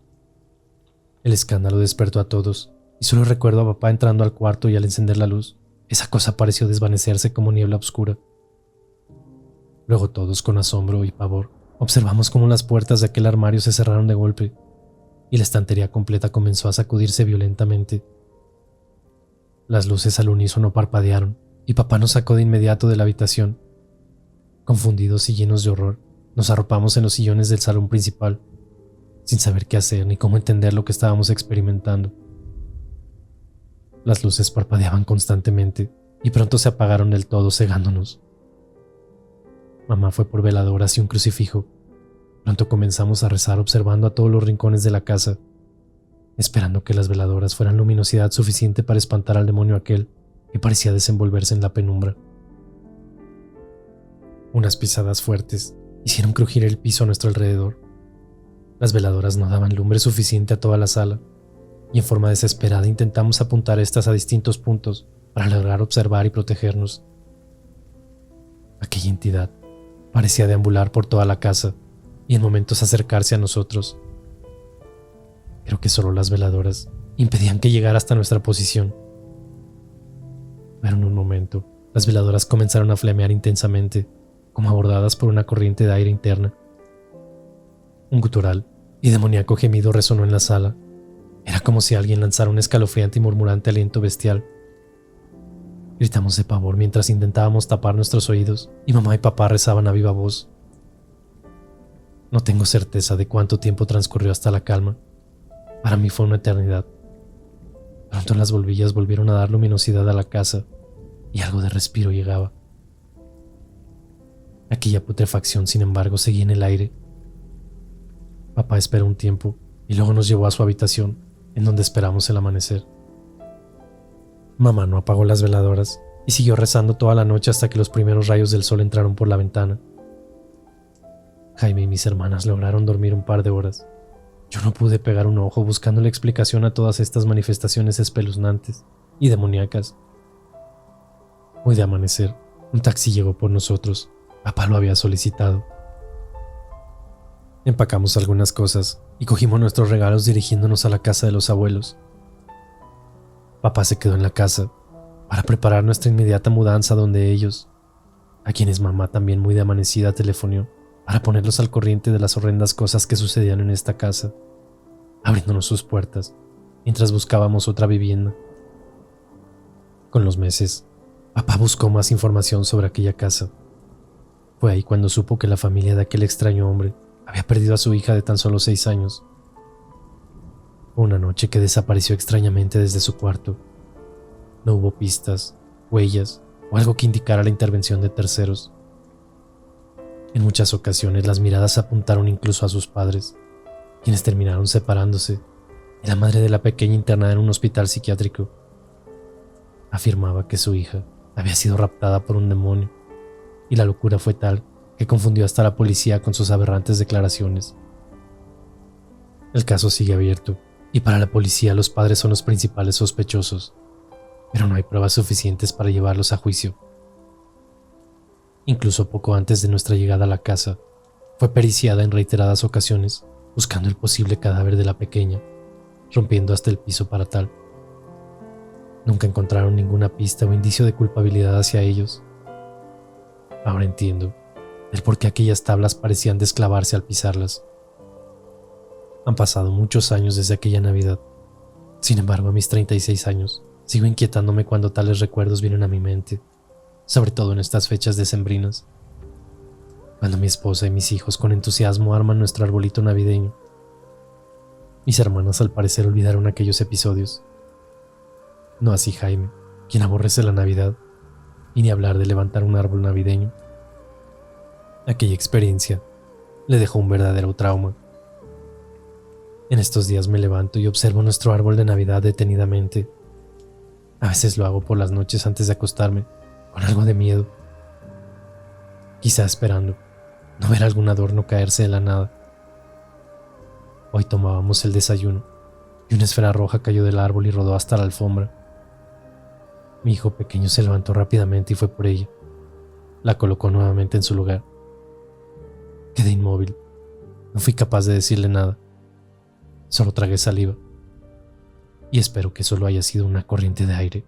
El escándalo despertó a todos, y solo recuerdo a papá entrando al cuarto y al encender la luz, esa cosa pareció desvanecerse como niebla oscura. Luego todos, con asombro y pavor, observamos cómo las puertas de aquel armario se cerraron de golpe, y la estantería completa comenzó a sacudirse violentamente. Las luces al unísono parpadearon, y papá nos sacó de inmediato de la habitación. Confundidos y llenos de horror, nos arropamos en los sillones del salón principal, sin saber qué hacer ni cómo entender lo que estábamos experimentando. Las luces parpadeaban constantemente y pronto se apagaron del todo, cegándonos. Mamá fue por veladoras y un crucifijo. Pronto comenzamos a rezar observando a todos los rincones de la casa, esperando que las veladoras fueran luminosidad suficiente para espantar al demonio aquel que parecía desenvolverse en la penumbra. Unas pisadas fuertes hicieron crujir el piso a nuestro alrededor. Las veladoras no daban lumbre suficiente a toda la sala, y en forma desesperada intentamos apuntar estas a distintos puntos para lograr observar y protegernos. Aquella entidad parecía deambular por toda la casa y en momentos acercarse a nosotros. Creo que solo las veladoras impedían que llegara hasta nuestra posición. Pero en un momento, las veladoras comenzaron a flamear intensamente, como abordadas por una corriente de aire interna. Un gutural y demoníaco gemido resonó en la sala. Era como si alguien lanzara un escalofriante y murmurante aliento bestial. Gritamos de pavor mientras intentábamos tapar nuestros oídos y mamá y papá rezaban a viva voz. No tengo certeza de cuánto tiempo transcurrió hasta la calma. Para mí fue una eternidad. Pronto las bombillas volvieron a dar luminosidad a la casa y algo de respiro llegaba. Aquella putrefacción, sin embargo, seguía en el aire. Papá esperó un tiempo y luego nos llevó a su habitación, en donde esperamos el amanecer. Mamá no apagó las veladoras y siguió rezando toda la noche hasta que los primeros rayos del sol entraron por la ventana. Jaime y mis hermanas lograron dormir un par de horas. Yo no pude pegar un ojo buscando la explicación a todas estas manifestaciones espeluznantes y demoníacas. Muy de amanecer, un taxi llegó por nosotros. Papá lo había solicitado. Empacamos algunas cosas y cogimos nuestros regalos dirigiéndonos a la casa de los abuelos. Papá se quedó en la casa para preparar nuestra inmediata mudanza donde ellos, a quienes mamá también muy de amanecida telefonió, para ponerlos al corriente de las horrendas cosas que sucedían en esta casa, abriéndonos sus puertas mientras buscábamos otra vivienda. Con los meses, papá buscó más información sobre aquella casa. Fue ahí cuando supo que la familia de aquel extraño hombre había perdido a su hija de tan solo 6 años. Una noche que desapareció extrañamente desde su cuarto. No hubo pistas, huellas o algo que indicara la intervención de terceros. En muchas ocasiones las miradas apuntaron incluso a sus padres, quienes terminaron separándose, y la madre de la pequeña internada en un hospital psiquiátrico afirmaba que su hija había sido raptada por un demonio, y la locura fue tal que confundió hasta a la policía con sus aberrantes declaraciones. El caso sigue abierto, y para la policía los padres son los principales sospechosos, pero no hay pruebas suficientes para llevarlos a juicio. Incluso poco antes de nuestra llegada a la casa, fue periciada en reiteradas ocasiones, buscando el posible cadáver de la pequeña, rompiendo hasta el piso para tal. Nunca encontraron ninguna pista o indicio de culpabilidad hacia ellos. Ahora entiendo el por qué aquellas tablas parecían desclavarse al pisarlas. Han pasado muchos años desde aquella Navidad. Sin embargo, a mis 36 años, sigo inquietándome cuando tales recuerdos vienen a mi mente, sobre todo en estas fechas decembrinas, cuando mi esposa y mis hijos con entusiasmo arman nuestro arbolito navideño. Mis hermanas al parecer olvidaron aquellos episodios. No así Jaime, quien aborrece la Navidad, y ni hablar de levantar un árbol navideño. Aquella experiencia le dejó un verdadero trauma. En estos días me levanto y observo nuestro árbol de Navidad detenidamente. A veces lo hago por las noches antes de acostarme, con algo de miedo. Quizá esperando no ver algún adorno caerse de la nada. Hoy tomábamos el desayuno y una esfera roja cayó del árbol y rodó hasta la alfombra. Mi hijo pequeño se levantó rápidamente y fue por ella. La colocó nuevamente en su lugar. Quedé inmóvil. No fui capaz de decirle nada. Solo tragué saliva. Y espero que solo haya sido una corriente de aire.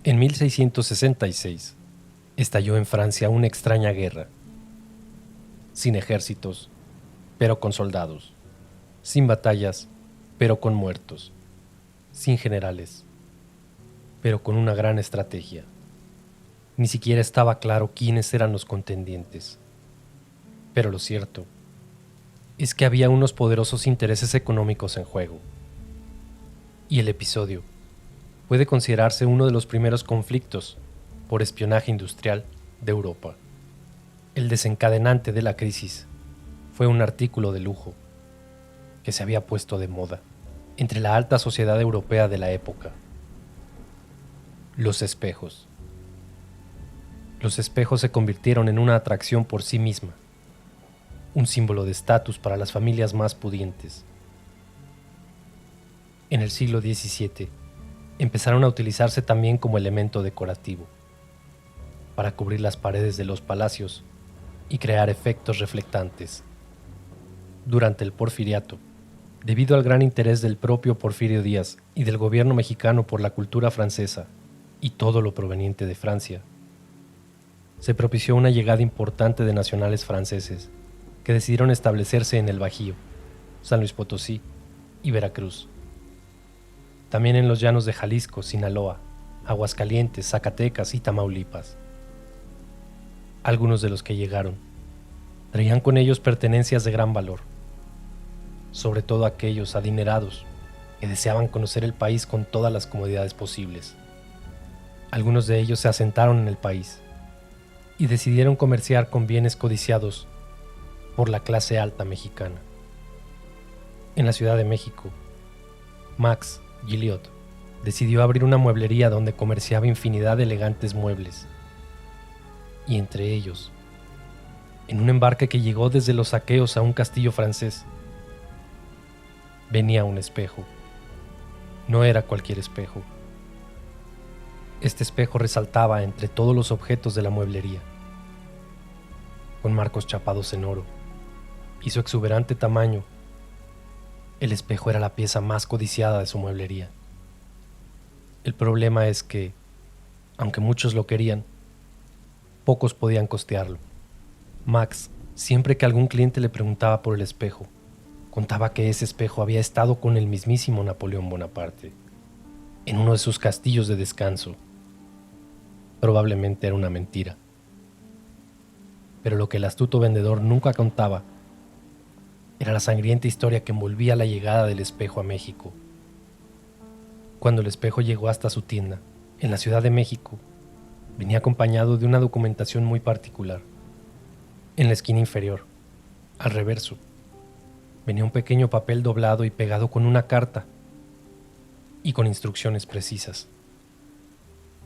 En 1666 estalló en Francia una extraña guerra, sin ejércitos, pero con soldados, sin batallas, pero con muertos, sin generales, pero con una gran estrategia. Ni siquiera estaba claro quiénes eran los contendientes. Pero lo cierto es que había unos poderosos intereses económicos en juego. Y el episodio puede considerarse uno de los primeros conflictos por espionaje industrial de Europa. El desencadenante de la crisis fue un artículo de lujo que se había puesto de moda entre la alta sociedad europea de la época: los espejos. Los espejos se convirtieron en una atracción por sí misma, un símbolo de estatus para las familias más pudientes. En el siglo XVII empezaron a utilizarse también como elemento decorativo, para cubrir las paredes de los palacios y crear efectos reflectantes. Durante el Porfiriato, debido al gran interés del propio Porfirio Díaz y del gobierno mexicano por la cultura francesa y todo lo proveniente de Francia, se propició una llegada importante de nacionales franceses que decidieron establecerse en el Bajío, San Luis Potosí y Veracruz. También en los llanos de Jalisco, Sinaloa, Aguascalientes, Zacatecas y Tamaulipas. Algunos de los que llegaron traían con ellos pertenencias de gran valor, sobre todo aquellos adinerados que deseaban conocer el país con todas las comodidades posibles. Algunos de ellos se asentaron en el país y decidieron comerciar con bienes codiciados por la clase alta mexicana. En la Ciudad de México, Max Guillot decidió abrir una mueblería donde comerciaba infinidad de elegantes muebles. Y entre ellos, en un embarque que llegó desde los Aqueos a un castillo francés, venía un espejo. No era cualquier espejo. Este espejo resaltaba entre todos los objetos de la mueblería, con marcos chapados en oro, y su exuberante tamaño. El espejo era la pieza más codiciada de su mueblería. El problema es que, aunque muchos lo querían, pocos podían costearlo. Max, siempre que algún cliente le preguntaba por el espejo, contaba que ese espejo había estado con el mismísimo Napoleón Bonaparte, en uno de sus castillos de descanso. Probablemente era una mentira. Pero lo que el astuto vendedor nunca contaba era la sangrienta historia que envolvía la llegada del espejo a México. Cuando el espejo llegó hasta su tienda, en la Ciudad de México, venía acompañado de una documentación muy particular. En la esquina inferior, al reverso, venía un pequeño papel doblado y pegado con una carta y con instrucciones precisas.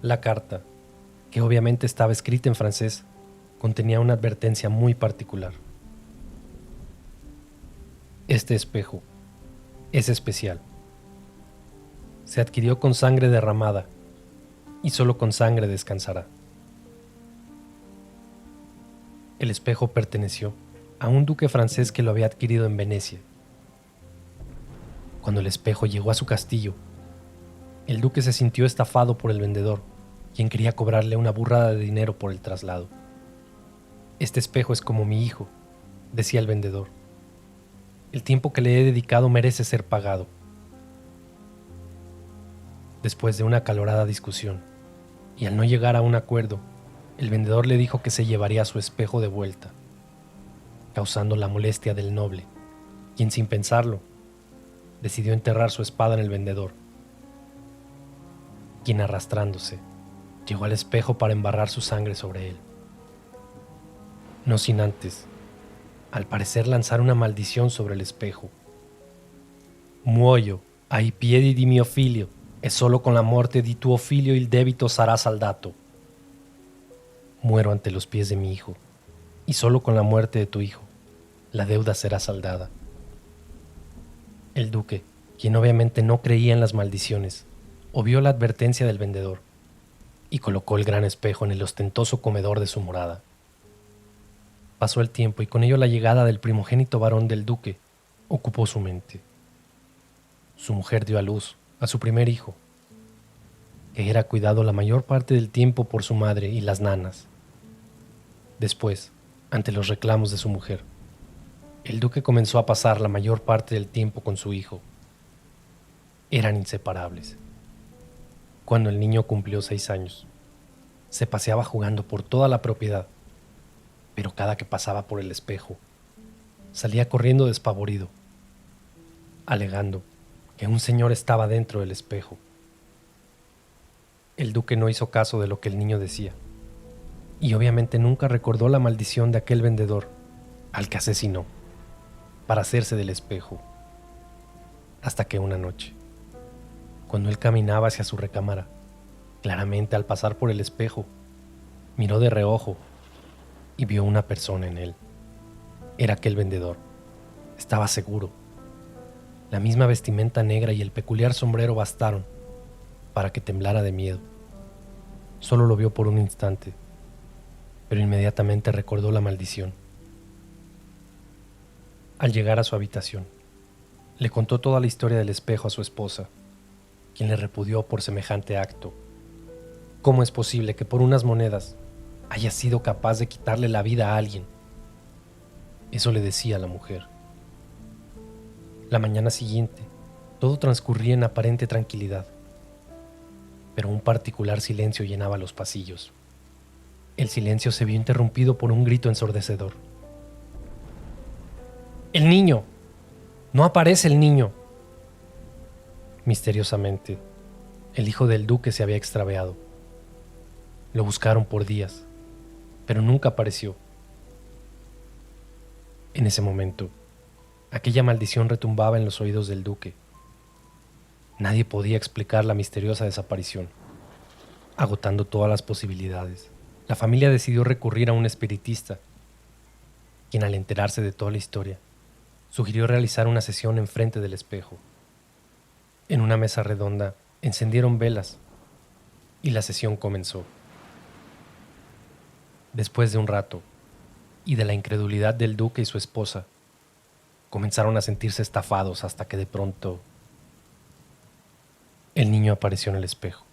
La carta, que obviamente estaba escrita en francés, contenía una advertencia muy particular. Este espejo es especial. Se adquirió con sangre derramada y solo con sangre descansará. El espejo perteneció a un duque francés que lo había adquirido en Venecia. Cuando el espejo llegó a su castillo, el duque se sintió estafado por el vendedor, quien quería cobrarle una burrada de dinero por el traslado. «Este espejo es como mi hijo», decía el vendedor. «El tiempo que le he dedicado merece ser pagado». Después de una acalorada discusión, y al no llegar a un acuerdo, el vendedor le dijo que se llevaría su espejo de vuelta, causando la molestia del noble, quien sin pensarlo, decidió enterrar su espada en el vendedor, quien arrastrándose, llegó al espejo para embarrar su sangre sobre él. No sin antes, al parecer, lanzar una maldición sobre el espejo. «Muoio ai piedi di mio figlio, e solo con la morte di tuo figlio il debito sarà saldato». «Muero ante los pies de mi hijo, y solo con la muerte de tu hijo, la deuda será saldada». El duque, quien obviamente no creía en las maldiciones, obvió la advertencia del vendedor y colocó el gran espejo en el ostentoso comedor de su morada. Pasó el tiempo y con ello la llegada del primogénito varón del duque ocupó su mente. Su mujer dio a luz a su primer hijo, que era cuidado la mayor parte del tiempo por su madre y las nanas. Después, ante los reclamos de su mujer, el duque comenzó a pasar la mayor parte del tiempo con su hijo. Eran inseparables. Cuando el niño cumplió 6 años, se paseaba jugando por toda la propiedad, pero cada que pasaba por el espejo, salía corriendo despavorido, alegando que un señor estaba dentro del espejo. El duque no hizo caso de lo que el niño decía, y obviamente nunca recordó la maldición de aquel vendedor al que asesinó para hacerse del espejo, hasta que una noche, cuando él caminaba hacia su recámara, claramente al pasar por el espejo, miró de reojo y vio una persona en él. Era aquel vendedor. Estaba seguro. La misma vestimenta negra y el peculiar sombrero bastaron para que temblara de miedo. Solo lo vio por un instante, pero inmediatamente recordó la maldición. Al llegar a su habitación, le contó toda la historia del espejo a su esposa, quien le repudió por semejante acto. ¿Cómo es posible que por unas monedas haya sido capaz de quitarle la vida a alguien? Eso le decía a la mujer. La mañana siguiente, todo transcurría en aparente tranquilidad, pero un particular silencio llenaba los pasillos. El silencio se vio interrumpido por un grito ensordecedor. ¡El niño! ¡No aparece el niño! Misteriosamente, el hijo del duque se había extraviado. Lo buscaron por días, pero nunca apareció. En ese momento, aquella maldición retumbaba en los oídos del duque. Nadie podía explicar la misteriosa desaparición. Agotando todas las posibilidades, la familia decidió recurrir a un espiritista, quien al enterarse de toda la historia, sugirió realizar una sesión enfrente del espejo. En una mesa redonda encendieron velas y la sesión comenzó. Después de un rato y de la incredulidad del duque y su esposa, comenzaron a sentirse estafados hasta que de pronto el niño apareció en el espejo,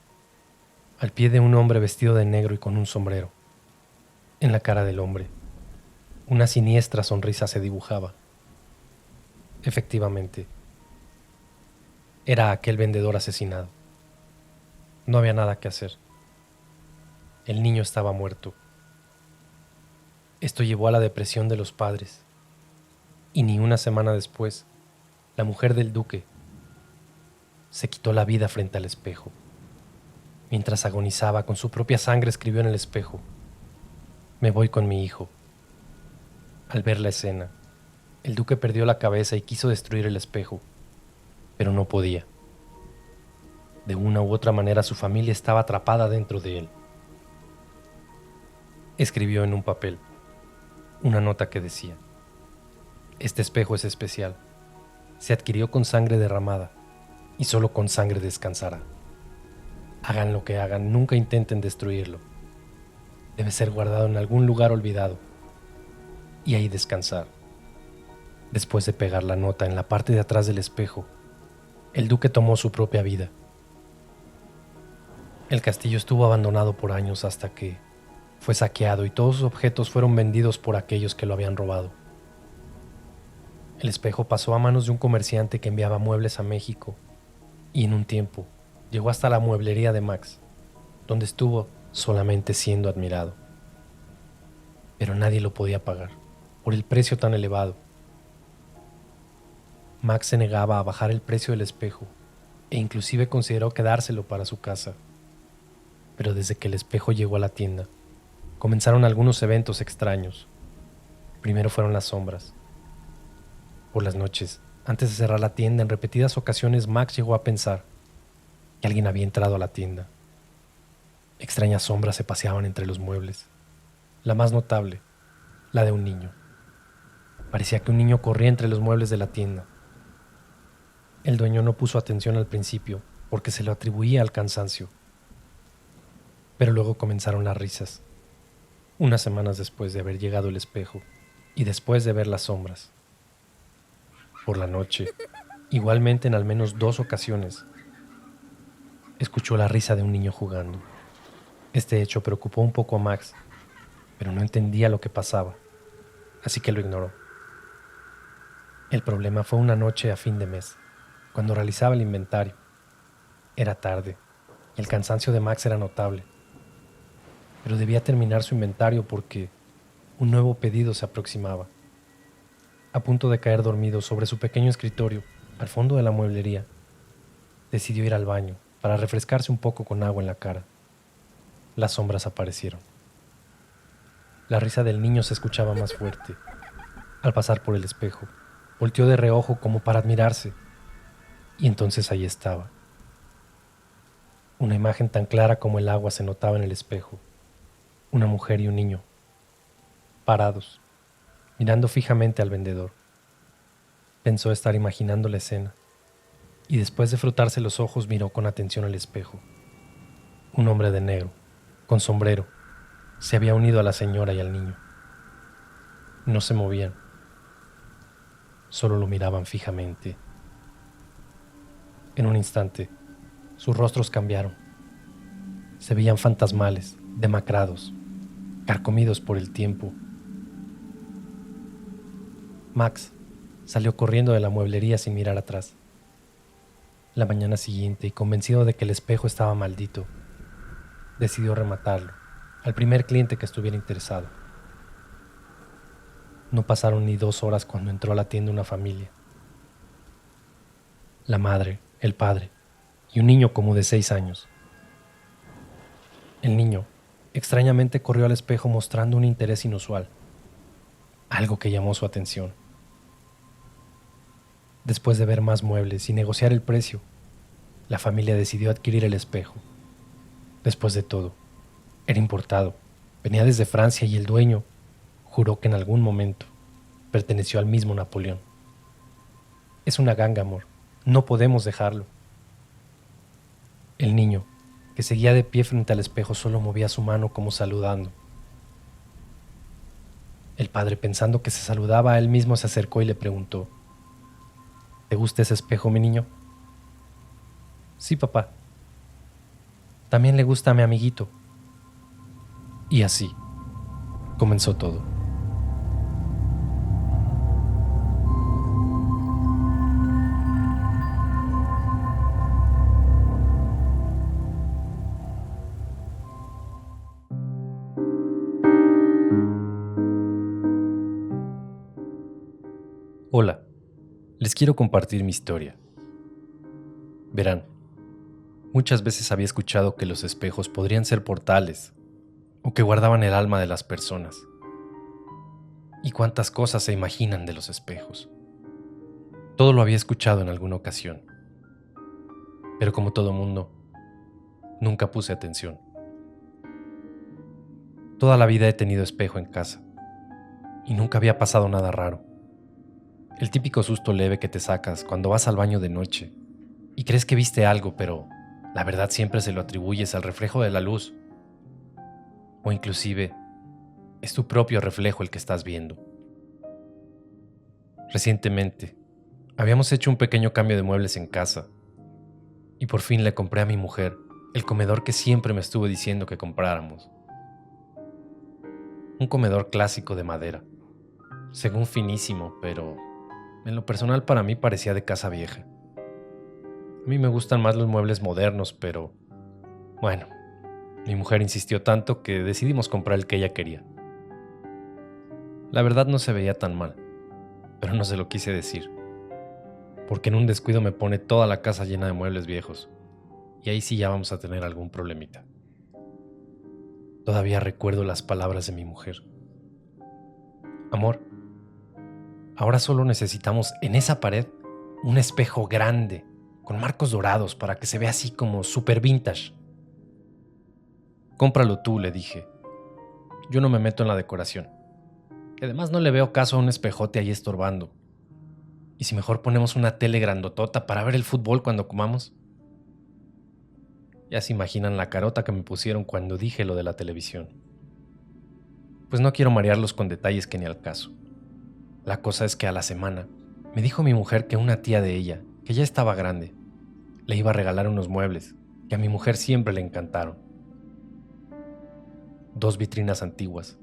al pie de un hombre vestido de negro y con un sombrero. En la cara del hombre, una siniestra sonrisa se dibujaba. Efectivamente, era aquel vendedor asesinado. No había nada que hacer. El niño estaba muerto. Esto llevó a la depresión de los padres, y ni una semana después, la mujer del duque se quitó la vida frente al espejo. Mientras agonizaba, con su propia sangre escribió en el espejo: «Me voy con mi hijo». Al ver la escena, el duque perdió la cabeza y quiso destruir el espejo, pero no podía. De una u otra manera su familia estaba atrapada dentro de él. Escribió en un papel una nota que decía: «Este espejo es especial. Se adquirió con sangre derramada y solo con sangre descansará». Hagan lo que hagan, nunca intenten destruirlo. Debe ser guardado en algún lugar olvidado y ahí descansar. Después de pegar la nota en la parte de atrás del espejo, el duque tomó su propia vida. El castillo estuvo abandonado por años hasta que fue saqueado y todos sus objetos fueron vendidos por aquellos que lo habían robado. El espejo pasó a manos de un comerciante que enviaba muebles a México y en un tiempo llegó hasta la mueblería de Max, donde estuvo solamente siendo admirado. Pero nadie lo podía pagar por el precio tan elevado. Max se negaba a bajar el precio del espejo e inclusive consideró quedárselo para su casa. Pero desde que el espejo llegó a la tienda, comenzaron algunos eventos extraños. Primero fueron las sombras. Por las noches, antes de cerrar la tienda, en repetidas ocasiones Max llegó a pensar que alguien había entrado a la tienda. Extrañas sombras se paseaban entre los muebles. La más notable, la de un niño. Parecía que un niño corría entre los muebles de la tienda. El dueño no puso atención al principio porque se lo atribuía al cansancio. Pero luego comenzaron las risas. Unas semanas después de haber llegado el espejo y después de ver las sombras. Por la noche, igualmente en al menos 2 ocasiones, escuchó la risa de un niño jugando. Este hecho preocupó un poco a Max, pero no entendía lo que pasaba, así que lo ignoró. El problema fue una noche a fin de mes, cuando realizaba el inventario. Era tarde, y el cansancio de Max era notable, pero debía terminar su inventario porque un nuevo pedido se aproximaba. A punto de caer dormido sobre su pequeño escritorio, al fondo de la mueblería, decidió ir al baño para refrescarse un poco con agua en la cara. Las sombras aparecieron. La risa del niño se escuchaba más fuerte. Al pasar por el espejo, volteó de reojo como para admirarse, y entonces ahí estaba. Una imagen tan clara como el agua se notaba en el espejo. Una mujer y un niño, parados, mirando fijamente al vendedor. Pensó estar imaginando la escena, y después de frotarse los ojos miró con atención al espejo. Un hombre de negro, con sombrero, se había unido a la señora y al niño. No se movían, solo lo miraban fijamente. En un instante, sus rostros cambiaron. Se veían fantasmales, demacrados, carcomidos por el tiempo. Max salió corriendo de la mueblería sin mirar atrás. La mañana siguiente, y convencido de que el espejo estaba maldito, decidió rematarlo al primer cliente que estuviera interesado. No pasaron ni 2 horas cuando entró a la tienda una familia. La madre, el padre y un niño como de 6 años. El niño extrañamente corrió al espejo mostrando un interés inusual, algo que llamó su atención. Después de ver más muebles y negociar el precio, la familia decidió adquirir el espejo. Después de todo, era importado, venía desde Francia y el dueño juró que en algún momento perteneció al mismo Napoleón. Es una ganga, amor, no podemos dejarlo. El niño, que seguía de pie frente al espejo, solo movía su mano como saludando. El padre, pensando que se saludaba a él mismo, se acercó y le preguntó: ¿te gusta ese espejo, mi niño? Sí, papá. También le gusta a mi amiguito. Y así comenzó todo. Hola, les quiero compartir mi historia. Verán, muchas veces había escuchado que los espejos podrían ser portales o que guardaban el alma de las personas. ¿Y cuántas cosas se imaginan de los espejos? Todo lo había escuchado en alguna ocasión, pero como todo mundo, nunca puse atención. Toda la vida he tenido espejo en casa y nunca había pasado nada raro. El típico susto leve que te sacas cuando vas al baño de noche y crees que viste algo, pero la verdad siempre se lo atribuyes al reflejo de la luz. O inclusive, es tu propio reflejo el que estás viendo. Recientemente, habíamos hecho un pequeño cambio de muebles en casa y por fin le compré a mi mujer el comedor que siempre me estuvo diciendo que compráramos. Un comedor clásico de madera, según finísimo, pero en lo personal para mí parecía de casa vieja. A mí me gustan más los muebles modernos, pero bueno, mi mujer insistió tanto que decidimos comprar el que ella quería. La verdad no se veía tan mal, pero no se lo quise decir, porque en un descuido me pone toda la casa llena de muebles viejos, y ahí sí ya vamos a tener algún problemita. Todavía recuerdo las palabras de mi mujer. Amor, ahora solo necesitamos en esa pared un espejo grande, con marcos dorados para que se vea así como super vintage. Cómpralo tú, le dije. Yo no me meto en la decoración. Y además no le veo caso a un espejote ahí estorbando. ¿Y si mejor ponemos una tele grandotota para ver el fútbol cuando comamos? Ya se imaginan la carota que me pusieron cuando dije lo de la televisión. Pues no quiero marearlos con detalles que ni al caso. La cosa es que a la semana me dijo mi mujer que una tía de ella, que ya estaba grande, le iba a regalar unos muebles que a mi mujer siempre le encantaron. 2 vitrinas antiguas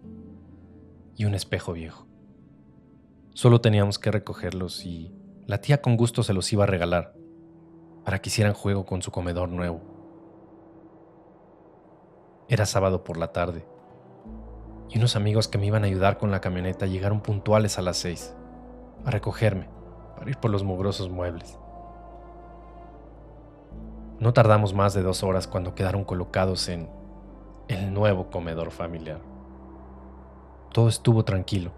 y un espejo viejo. Solo teníamos que recogerlos y la tía con gusto se los iba a regalar para que hicieran juego con su comedor nuevo. Era sábado por la tarde y unos amigos que me iban a ayudar con la camioneta llegaron puntuales a las 6 a recogerme para ir por los mugrosos muebles. No tardamos más de 2 horas cuando quedaron colocados en el nuevo comedor familiar. Todo estuvo tranquilo,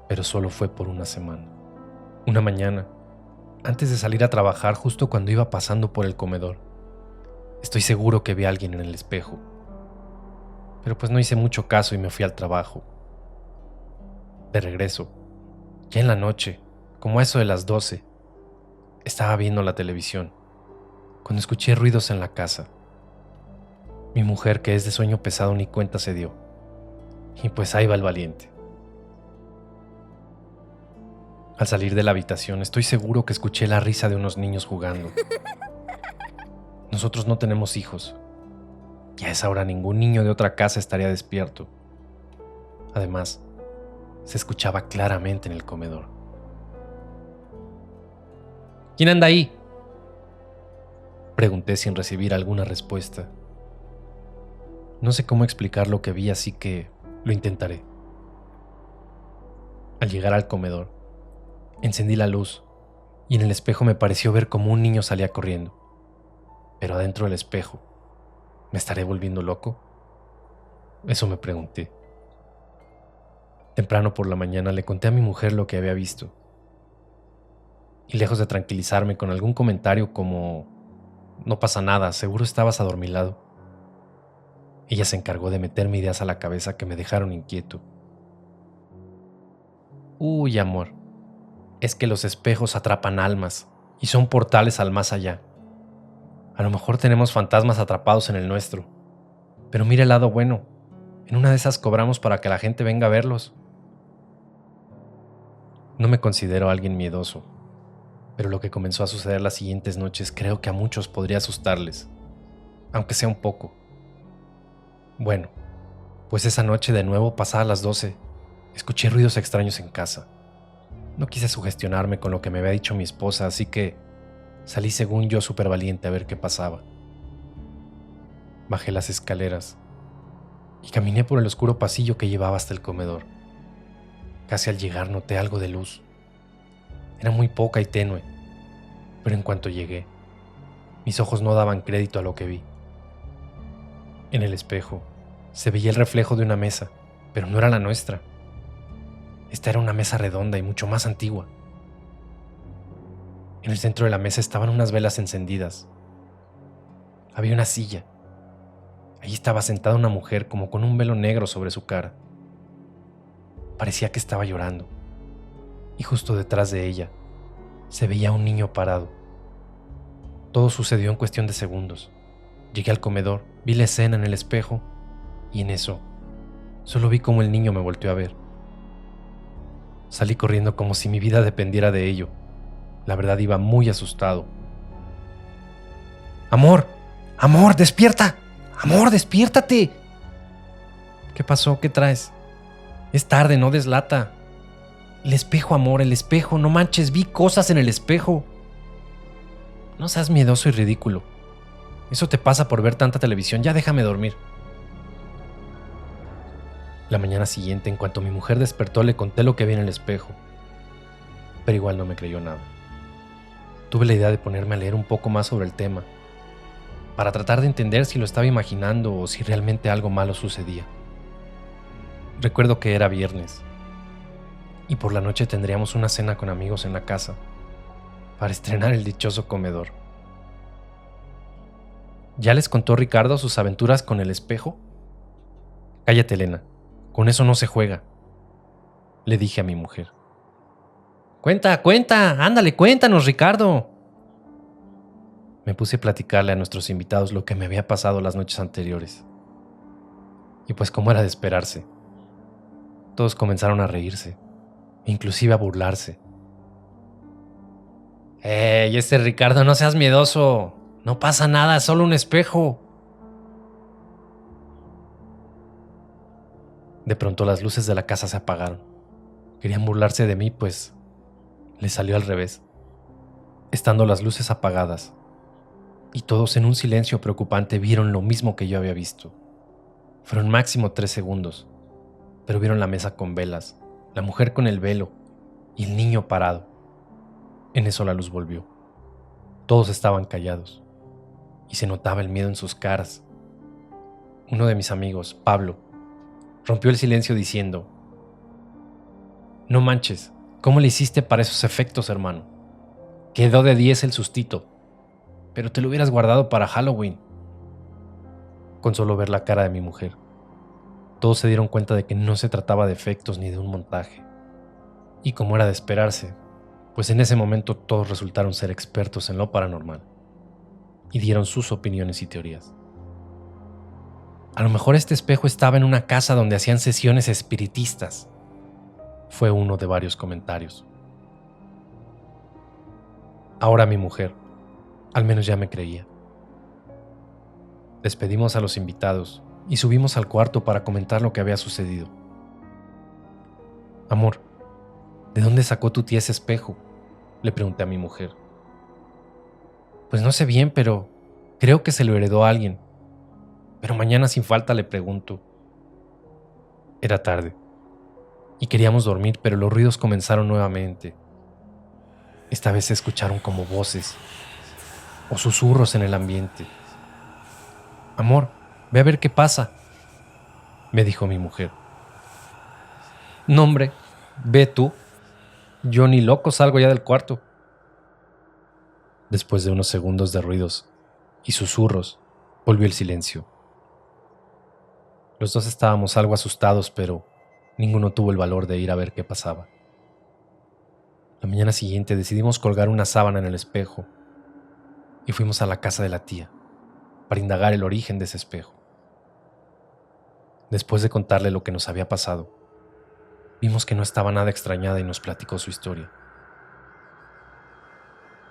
pero solo fue por una semana. Una mañana, antes de salir a trabajar, justo cuando iba pasando por el comedor, estoy seguro que vi a alguien en el espejo, pero pues no hice mucho caso y me fui al trabajo. De regreso, ya en la noche, como a eso de las 12, estaba viendo la televisión, cuando escuché ruidos en la casa. Mi mujer, que es de sueño pesado, ni cuenta se dio. Y pues ahí va el valiente. Al salir de la habitación, estoy seguro que escuché la risa de unos niños jugando. Nosotros no tenemos hijos, y a esa hora ningún niño de otra casa estaría despierto. Además, se escuchaba claramente en el comedor. ¿Quién anda ahí?, pregunté sin recibir alguna respuesta. No sé cómo explicar lo que vi, así que lo intentaré. Al llegar al comedor, encendí la luz y en el espejo me pareció ver cómo un niño salía corriendo. Pero adentro del espejo, ¿me estaré volviendo loco? Eso me pregunté. Temprano por la mañana le conté a mi mujer lo que había visto. Y lejos de tranquilizarme con algún comentario como «No pasa nada, seguro estabas adormilado», ella se encargó de meterme ideas a la cabeza que me dejaron inquieto. Uy, amor, es que los espejos atrapan almas y son portales al más allá. A lo mejor tenemos fantasmas atrapados en el nuestro, pero mira el lado bueno, en una de esas cobramos para que la gente venga a verlos. No me considero alguien miedoso, pero lo que comenzó a suceder las siguientes noches creo que a muchos podría asustarles, aunque sea un poco. Bueno, pues esa noche de nuevo, pasadas las 12, escuché ruidos extraños en casa. No quise sugestionarme con lo que me había dicho mi esposa, así que salí según yo súper valiente a ver qué pasaba. Bajé las escaleras y caminé por el oscuro pasillo que llevaba hasta el comedor. Casi al llegar noté algo de luz. Era muy poca y tenue, pero en cuanto llegué, mis ojos no daban crédito a lo que vi. En el espejo se veía el reflejo de una mesa, pero no era la nuestra. Esta era una mesa redonda y mucho más antigua. En el centro de la mesa estaban unas velas encendidas. Había una silla. Allí estaba sentada una mujer como con un velo negro sobre su cara. Parecía que estaba llorando. Y justo detrás de ella se veía un niño parado. Todo sucedió en cuestión de segundos. Llegué al comedor, vi la escena en el espejo y en eso solo vi cómo el niño me volteó a ver. Salí corriendo como si mi vida dependiera de ello. La verdad iba muy asustado. ¡Amor! ¡Amor, despierta! ¡Amor, despiértate! ¿Qué pasó? ¿Qué traes? Es tarde, no deslata. El espejo, amor, el espejo. No manches, vi cosas en el espejo. No seas miedoso y ridículo. Eso te pasa por ver tanta televisión. Ya déjame dormir. La mañana siguiente, en cuanto mi mujer despertó, le conté lo que vi en el espejo. Pero igual no me creyó nada. Tuve la idea de ponerme a leer un poco más sobre el tema, para tratar de entender si lo estaba imaginando o si realmente algo malo sucedía. Recuerdo que era viernes, y por la noche tendríamos una cena con amigos en la casa, para estrenar el dichoso comedor. ¿Ya les contó Ricardo sus aventuras con el espejo? Cállate, Elena, con eso no se juega, le dije a mi mujer. Cuenta, ándale, cuéntanos, Ricardo. Me puse a platicarle a nuestros invitados lo que me había pasado las noches anteriores. Y pues como era de esperarse, todos comenzaron a reírse, e inclusive a burlarse. ¡Ey, Ricardo, no seas miedoso! No pasa nada, es solo un espejo. De pronto las luces de la casa se apagaron. Querían burlarse de mí, pues les salió al revés. Estando las luces apagadas, y todos en un silencio preocupante vieron lo mismo que yo había visto. Fueron máximo 3 segundos, pero vieron la mesa con velas, la mujer con el velo y el niño parado. En eso la luz volvió. Todos estaban callados y se notaba el miedo en sus caras. Uno de mis amigos, Pablo, rompió el silencio diciendo: No manches, ¿cómo le hiciste para esos efectos, hermano? Quedó de 10 el sustito, pero te lo hubieras guardado para Halloween. Con solo ver la cara de mi mujer, todos se dieron cuenta de que no se trataba de efectos ni de un montaje. Y como era de esperarse, pues en ese momento todos resultaron ser expertos en lo paranormal y dieron sus opiniones y teorías. A lo mejor este espejo estaba en una casa donde hacían sesiones espiritistas, fue uno de varios comentarios. Ahora mi mujer, al menos ya me creía. Despedimos a los invitados y subimos al cuarto para comentar lo que había sucedido. Amor, ¿de dónde sacó tu tía ese espejo?, le pregunté a mi mujer. Pues no sé bien, pero creo que se lo heredó a alguien. Pero mañana sin falta le pregunto. Era tarde y queríamos dormir, pero los ruidos comenzaron nuevamente. Esta vez se escucharon como voces o susurros en el ambiente. Amor, ve a ver qué pasa, me dijo mi mujer. No, hombre, ve tú. Yo ni loco salgo ya del cuarto. Después de unos segundos de ruidos y susurros, volvió el silencio. Los dos estábamos algo asustados, pero ninguno tuvo el valor de ir a ver qué pasaba. La mañana siguiente decidimos colgar una sábana en el espejo y fuimos a la casa de la tía para indagar el origen de ese espejo. Después de contarle lo que nos había pasado, vimos que no estaba nada extrañada y nos platicó su historia.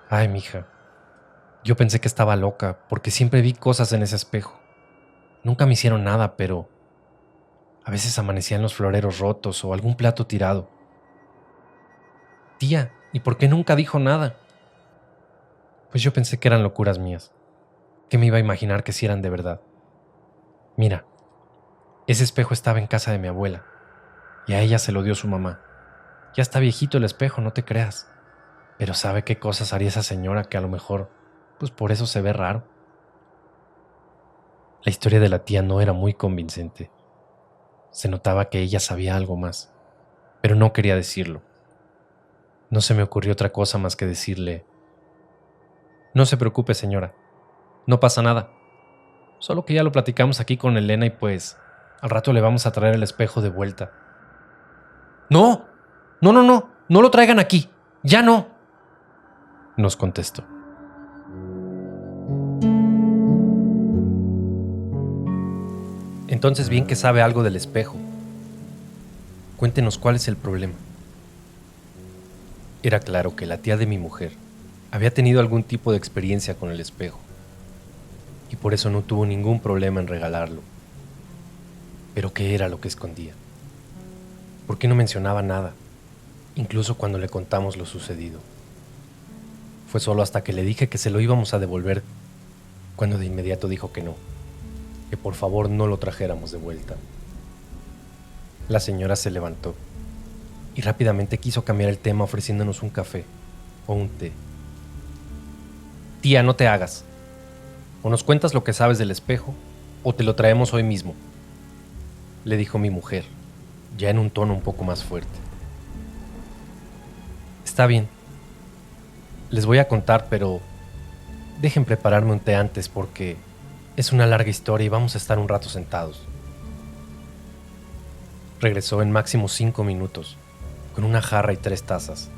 Ay, mija, yo pensé que estaba loca porque siempre vi cosas en ese espejo. Nunca me hicieron nada, pero a veces amanecían los floreros rotos o algún plato tirado. Tía, ¿y por qué nunca dijo nada? Pues yo pensé que eran locuras mías. ¿Qué me iba a imaginar que sí eran de verdad? Mira, ese espejo estaba en casa de mi abuela y a ella se lo dio su mamá. Ya está viejito el espejo, no te creas. Pero ¿sabe qué cosas haría esa señora que a lo mejor, pues por eso se ve raro? La historia de la tía no era muy convincente. Se notaba que ella sabía algo más, pero no quería decirlo. No se me ocurrió otra cosa más que decirle: No se preocupe, señora, no pasa nada. Solo que ya lo platicamos aquí con Elena y pues al rato le vamos a traer el espejo de vuelta. No, no lo traigan aquí, ya no, nos contestó. Entonces bien que sabe algo del espejo. Cuéntenos cuál es el problema. Era claro que la tía de mi mujer había tenido algún tipo de experiencia con el espejo y por eso no tuvo ningún problema en regalarlo. Pero ¿qué era lo que escondía? ¿Por qué no mencionaba nada, incluso cuando le contamos lo sucedido? Fue solo hasta que le dije que se lo íbamos a devolver, cuando de inmediato dijo que no, que por favor no lo trajéramos de vuelta. La señora se levantó y rápidamente quiso cambiar el tema ofreciéndonos un café o un té. Tía, no te hagas. O nos cuentas lo que sabes del espejo, o te lo traemos hoy mismo, le dijo mi mujer, ya en un tono un poco más fuerte. Está bien. Les voy a contar, pero dejen prepararme un té antes porque es una larga historia y vamos a estar un rato sentados. Regresó en máximo 5 minutos, con una jarra y 3 tazas,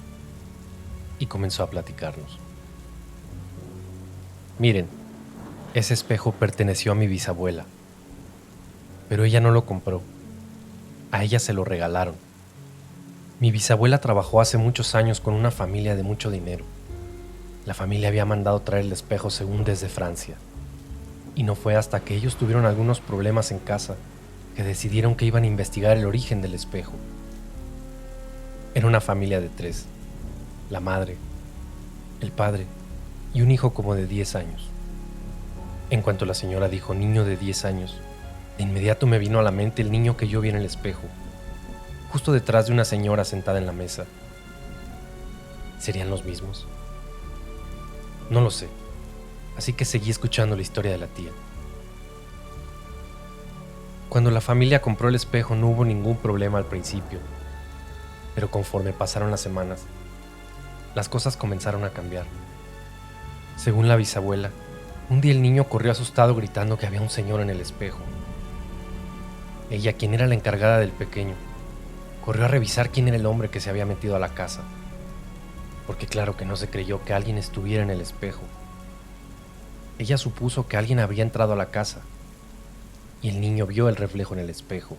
y comenzó a platicarnos. Miren, ese espejo perteneció a mi bisabuela, pero ella no lo compró. A ella se lo regalaron. Mi bisabuela trabajó hace muchos años con una familia de mucho dinero. La familia había mandado traer el espejo según desde Francia, y no fue hasta que ellos tuvieron algunos problemas en casa que decidieron que iban a investigar el origen del espejo. Era una familia de 3, la madre, el padre y un hijo como de 10 años. En cuanto la señora dijo niño de 10 años, de inmediato me vino a la mente el niño que yo vi en el espejo, justo detrás de una señora sentada en la mesa. ¿Serían los mismos? No lo sé, así que seguí escuchando la historia de la tía. Cuando la familia compró el espejo no hubo ningún problema al principio, pero conforme pasaron las semanas, las cosas comenzaron a cambiar. Según la bisabuela, un día el niño corrió asustado gritando que había un señor en el espejo. Ella, quien era la encargada del pequeño, corrió a revisar quién era el hombre que se había metido a la casa, porque claro que no se creyó que alguien estuviera en el espejo. Ella supuso que alguien había entrado a la casa, y el niño vio el reflejo en el espejo.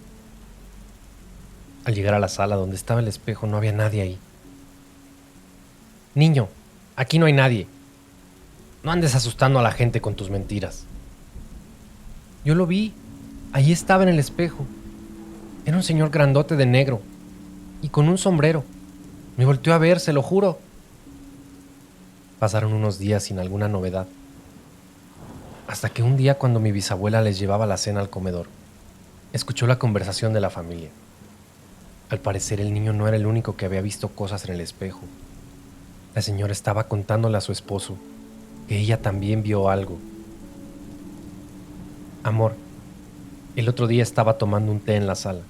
Al llegar a la sala donde estaba el espejo no había nadie ahí. Niño, aquí no hay nadie. No andes asustando a la gente con tus mentiras. Yo lo vi, ahí estaba en el espejo. Era un señor grandote de negro y con un sombrero. Me volteó a ver, se lo juro. Pasaron unos días sin alguna novedad, hasta que un día, cuando mi bisabuela les llevaba la cena al comedor, escuchó la conversación de la familia. Al parecer el niño no era el único que había visto cosas en el espejo. La señora estaba contándole a su esposo que ella también vio algo. Amor, el otro día estaba tomando un té en la sala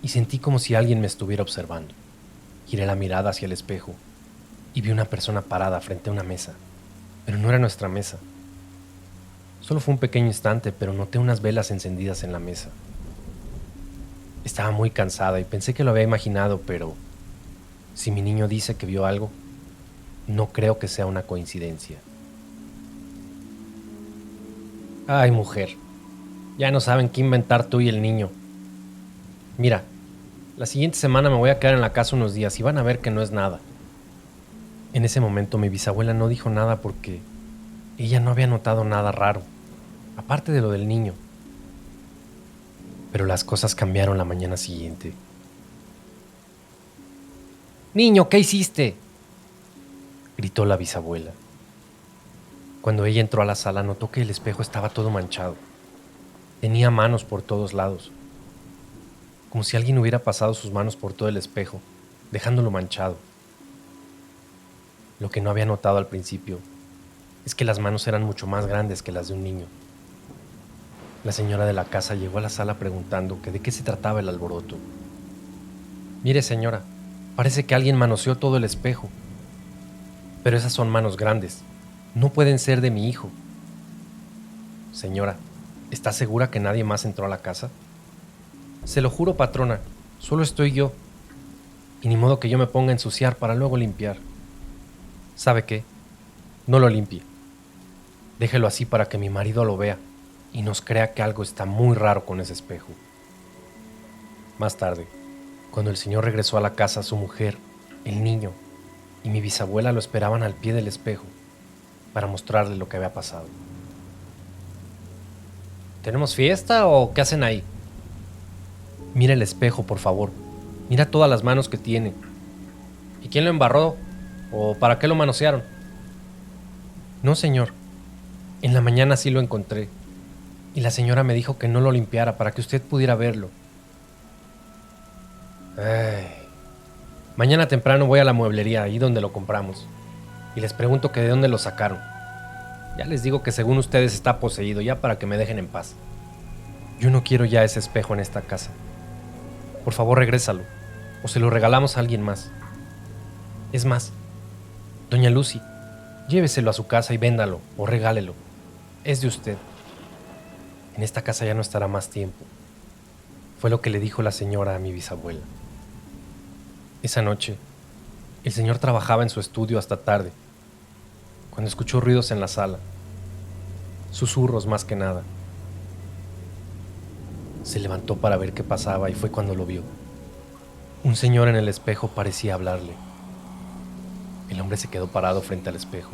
y sentí como si alguien me estuviera observando. Giré la mirada hacia el espejo y vi una persona parada frente a una mesa, pero no era nuestra mesa. Solo fue un pequeño instante, pero noté unas velas encendidas en la mesa. Estaba muy cansada y pensé que lo había imaginado, pero si mi niño dice que vio algo, no creo que sea una coincidencia. Ay, mujer, ya no saben qué inventar tú y el niño. Mira, la siguiente semana me voy a quedar en la casa unos días y van a ver que no es nada. En ese momento mi bisabuela no dijo nada porque ella no había notado nada raro, aparte de lo del niño. Pero las cosas cambiaron la mañana siguiente. Niño, ¿qué hiciste?, gritó la bisabuela. Cuando ella entró a la sala notó que el espejo estaba todo manchado. Tenía manos por todos lados, como si alguien hubiera pasado sus manos por todo el espejo, dejándolo manchado. Lo que no había notado al principio es que las manos eran mucho más grandes que las de un niño. La señora de la casa llegó a la sala preguntando que de qué se trataba el alboroto. Mire, señora, parece que alguien manoseó todo el espejo. Pero esas son manos grandes, no pueden ser de mi hijo. Señora, ¿está segura que nadie más entró a la casa? Se lo juro, patrona, solo estoy yo. Y ni modo que yo me ponga a ensuciar para luego limpiar. ¿Sabe qué? No lo limpie. Déjelo así para que mi marido lo vea y nos crea que algo está muy raro con ese espejo. Más tarde, cuando el señor regresó a la casa, su mujer, el niño y mi bisabuela lo esperaban al pie del espejo para mostrarle lo que había pasado. ¿Tenemos fiesta o qué hacen ahí? Mira el espejo, por favor. Mira todas las manos que tiene. ¿Y quién lo embarró? ¿O para qué lo manosearon? No, señor. En la mañana sí lo encontré. Y la señora me dijo que no lo limpiara para que usted pudiera verlo. Ay. Mañana temprano voy a la mueblería, ahí donde lo compramos. Y les pregunto que de dónde lo sacaron. Ya les digo que según ustedes está poseído, ya para que me dejen en paz. Yo no quiero ya ese espejo en esta casa. Por favor, regrésalo, o se lo regalamos a alguien más. Es más, doña Lucy, lléveselo a su casa y véndalo, o regálelo. Es de usted. En esta casa ya no estará más tiempo. Fue lo que le dijo la señora a mi bisabuela. Esa noche, el señor trabajaba en su estudio hasta tarde, cuando escuchó ruidos en la sala, susurros más que nada. Se levantó para ver qué pasaba y fue cuando lo vio. Un señor en el espejo parecía hablarle. El hombre se quedó parado frente al espejo,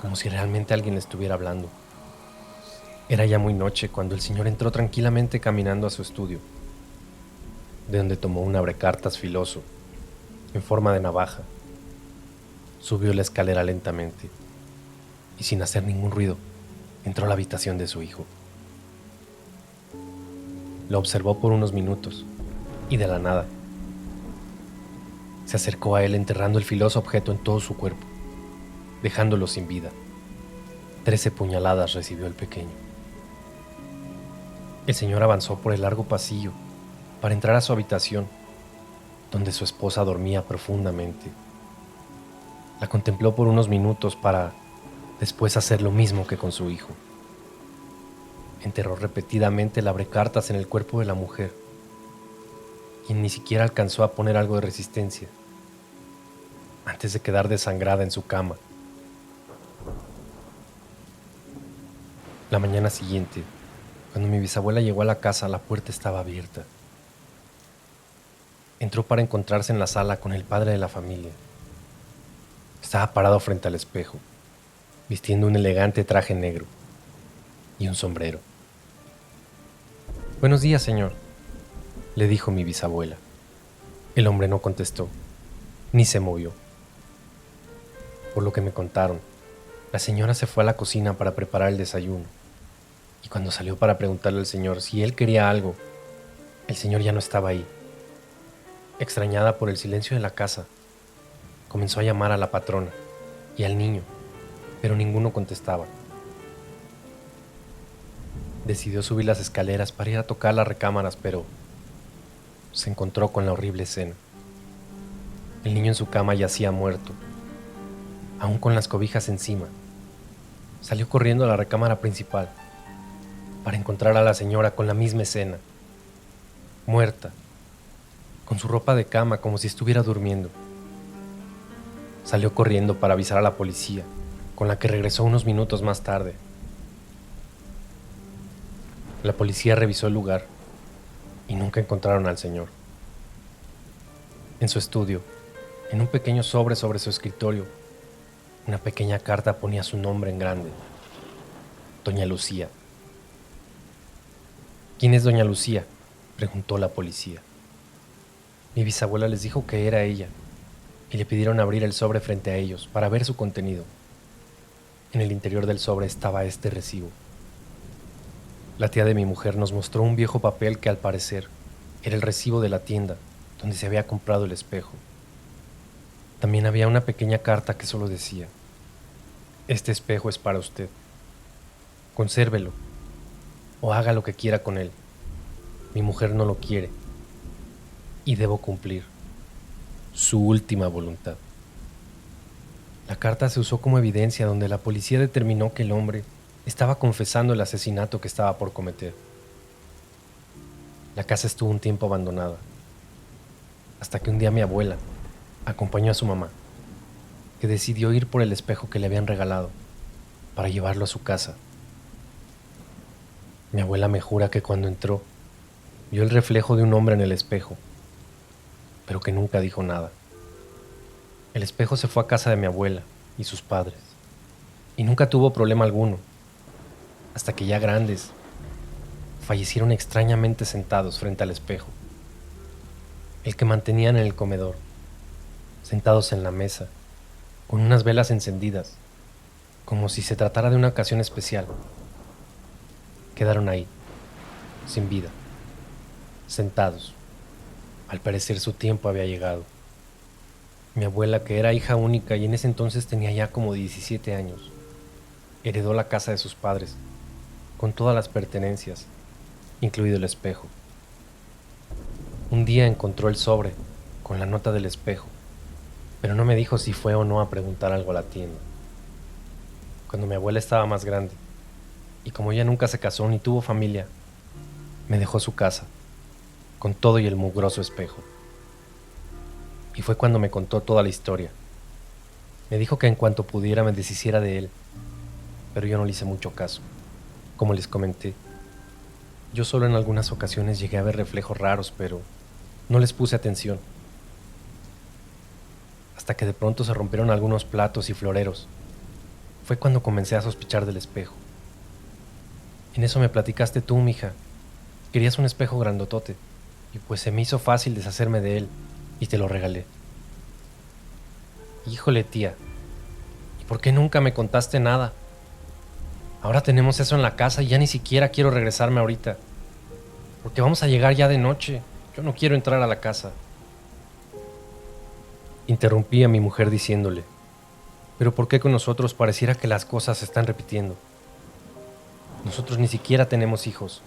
como si realmente alguien le estuviera hablando. Era ya muy noche cuando el señor entró tranquilamente caminando a su estudio, de donde tomó un abrecartas filoso, en forma de navaja. Subió la escalera lentamente y sin hacer ningún ruido, entró a la habitación de su hijo. Lo observó por unos minutos y de la nada se acercó a él enterrando el filoso objeto en todo su cuerpo, dejándolo sin vida. 13 puñaladas recibió el pequeño. El señor avanzó por el largo pasillo para entrar a su habitación, donde su esposa dormía profundamente. La contempló por unos minutos para después hacer lo mismo que con su hijo. Enterró repetidamente el abrecartas en el cuerpo de la mujer, quien ni siquiera alcanzó a poner algo de resistencia, antes de quedar desangrada en su cama. La mañana siguiente, cuando mi bisabuela llegó a la casa, la puerta estaba abierta. Entró para encontrarse en la sala con el padre de la familia. Estaba parado frente al espejo, vistiendo un elegante traje negro y un sombrero. «Buenos días, señor», le dijo mi bisabuela. El hombre no contestó, ni se movió. Por lo que me contaron, la señora se fue a la cocina para preparar el desayuno, y cuando salió para preguntarle al señor si él quería algo, el señor ya no estaba ahí. Extrañada por el silencio de la casa, comenzó a llamar a la patrona y al niño, pero ninguno contestaba. Decidió subir las escaleras para ir a tocar las recámaras, pero se encontró con la horrible escena. El niño en su cama yacía muerto, aún con las cobijas encima. Salió corriendo a la recámara principal para encontrar a la señora con la misma escena, muerta, con su ropa de cama como si estuviera durmiendo. Salió corriendo para avisar a la policía, con la que regresó unos minutos más tarde. La policía revisó el lugar y nunca encontraron al señor. En su estudio, en un pequeño sobre su escritorio, una pequeña carta ponía su nombre en grande: Doña Lucía. ¿Quién es Doña Lucía?, preguntó la policía. Mi bisabuela les dijo que era ella y le pidieron abrir el sobre frente a ellos para ver su contenido. En el interior del sobre estaba este recibo. La tía de mi mujer nos mostró un viejo papel que al parecer era el recibo de la tienda donde se había comprado el espejo. También había una pequeña carta que solo decía: este espejo es para usted. Consérvelo o haga lo que quiera con él. Mi mujer no lo quiere y debo cumplir su última voluntad. La carta se usó como evidencia donde la policía determinó que el hombre estaba confesando el asesinato que estaba por cometer. La casa estuvo un tiempo abandonada, hasta que un día mi abuela acompañó a su mamá, que decidió ir por el espejo que le habían regalado para llevarlo a su casa Mi abuela me jura que cuando entró, vio el reflejo de un hombre en el espejo, pero que nunca dijo nada. El espejo se fue a casa de mi abuela y sus padres, y nunca tuvo problema alguno, hasta que ya grandes, fallecieron extrañamente sentados frente al espejo, el que mantenían en el comedor, sentados en la mesa, con unas velas encendidas, como si se tratara de una ocasión especial. Quedaron ahí, sin vida, sentados. Al parecer su tiempo había llegado. Mi abuela, que era hija única y en ese entonces tenía ya como 17 años, heredó la casa de sus padres, con todas las pertenencias, incluido el espejo. Un día encontró el sobre con la nota del espejo, pero no me dijo si fue o no a preguntar algo a la tienda. Cuando mi abuela estaba más grande, y como ella nunca se casó ni tuvo familia, me dejó su casa, con todo y el mugroso espejo. Y fue cuando me contó toda la historia. Me dijo que en cuanto pudiera me deshiciera de él, pero yo no le hice mucho caso. Como les comenté, yo solo en algunas ocasiones llegué a ver reflejos raros, pero no les puse atención. Hasta que de pronto se rompieron algunos platos y floreros. Fue cuando comencé a sospechar del espejo. En eso me platicaste tú, mija. Querías un espejo grandotote, y pues se me hizo fácil deshacerme de él, y te lo regalé. Híjole, tía, ¿y por qué nunca me contaste nada? Ahora tenemos eso en la casa y ya ni siquiera quiero regresarme ahorita, porque vamos a llegar ya de noche. Yo no quiero entrar a la casa. Interrumpí a mi mujer diciéndole, ¿pero por qué con nosotros pareciera que las cosas se están repitiendo? Nosotros ni siquiera tenemos hijos.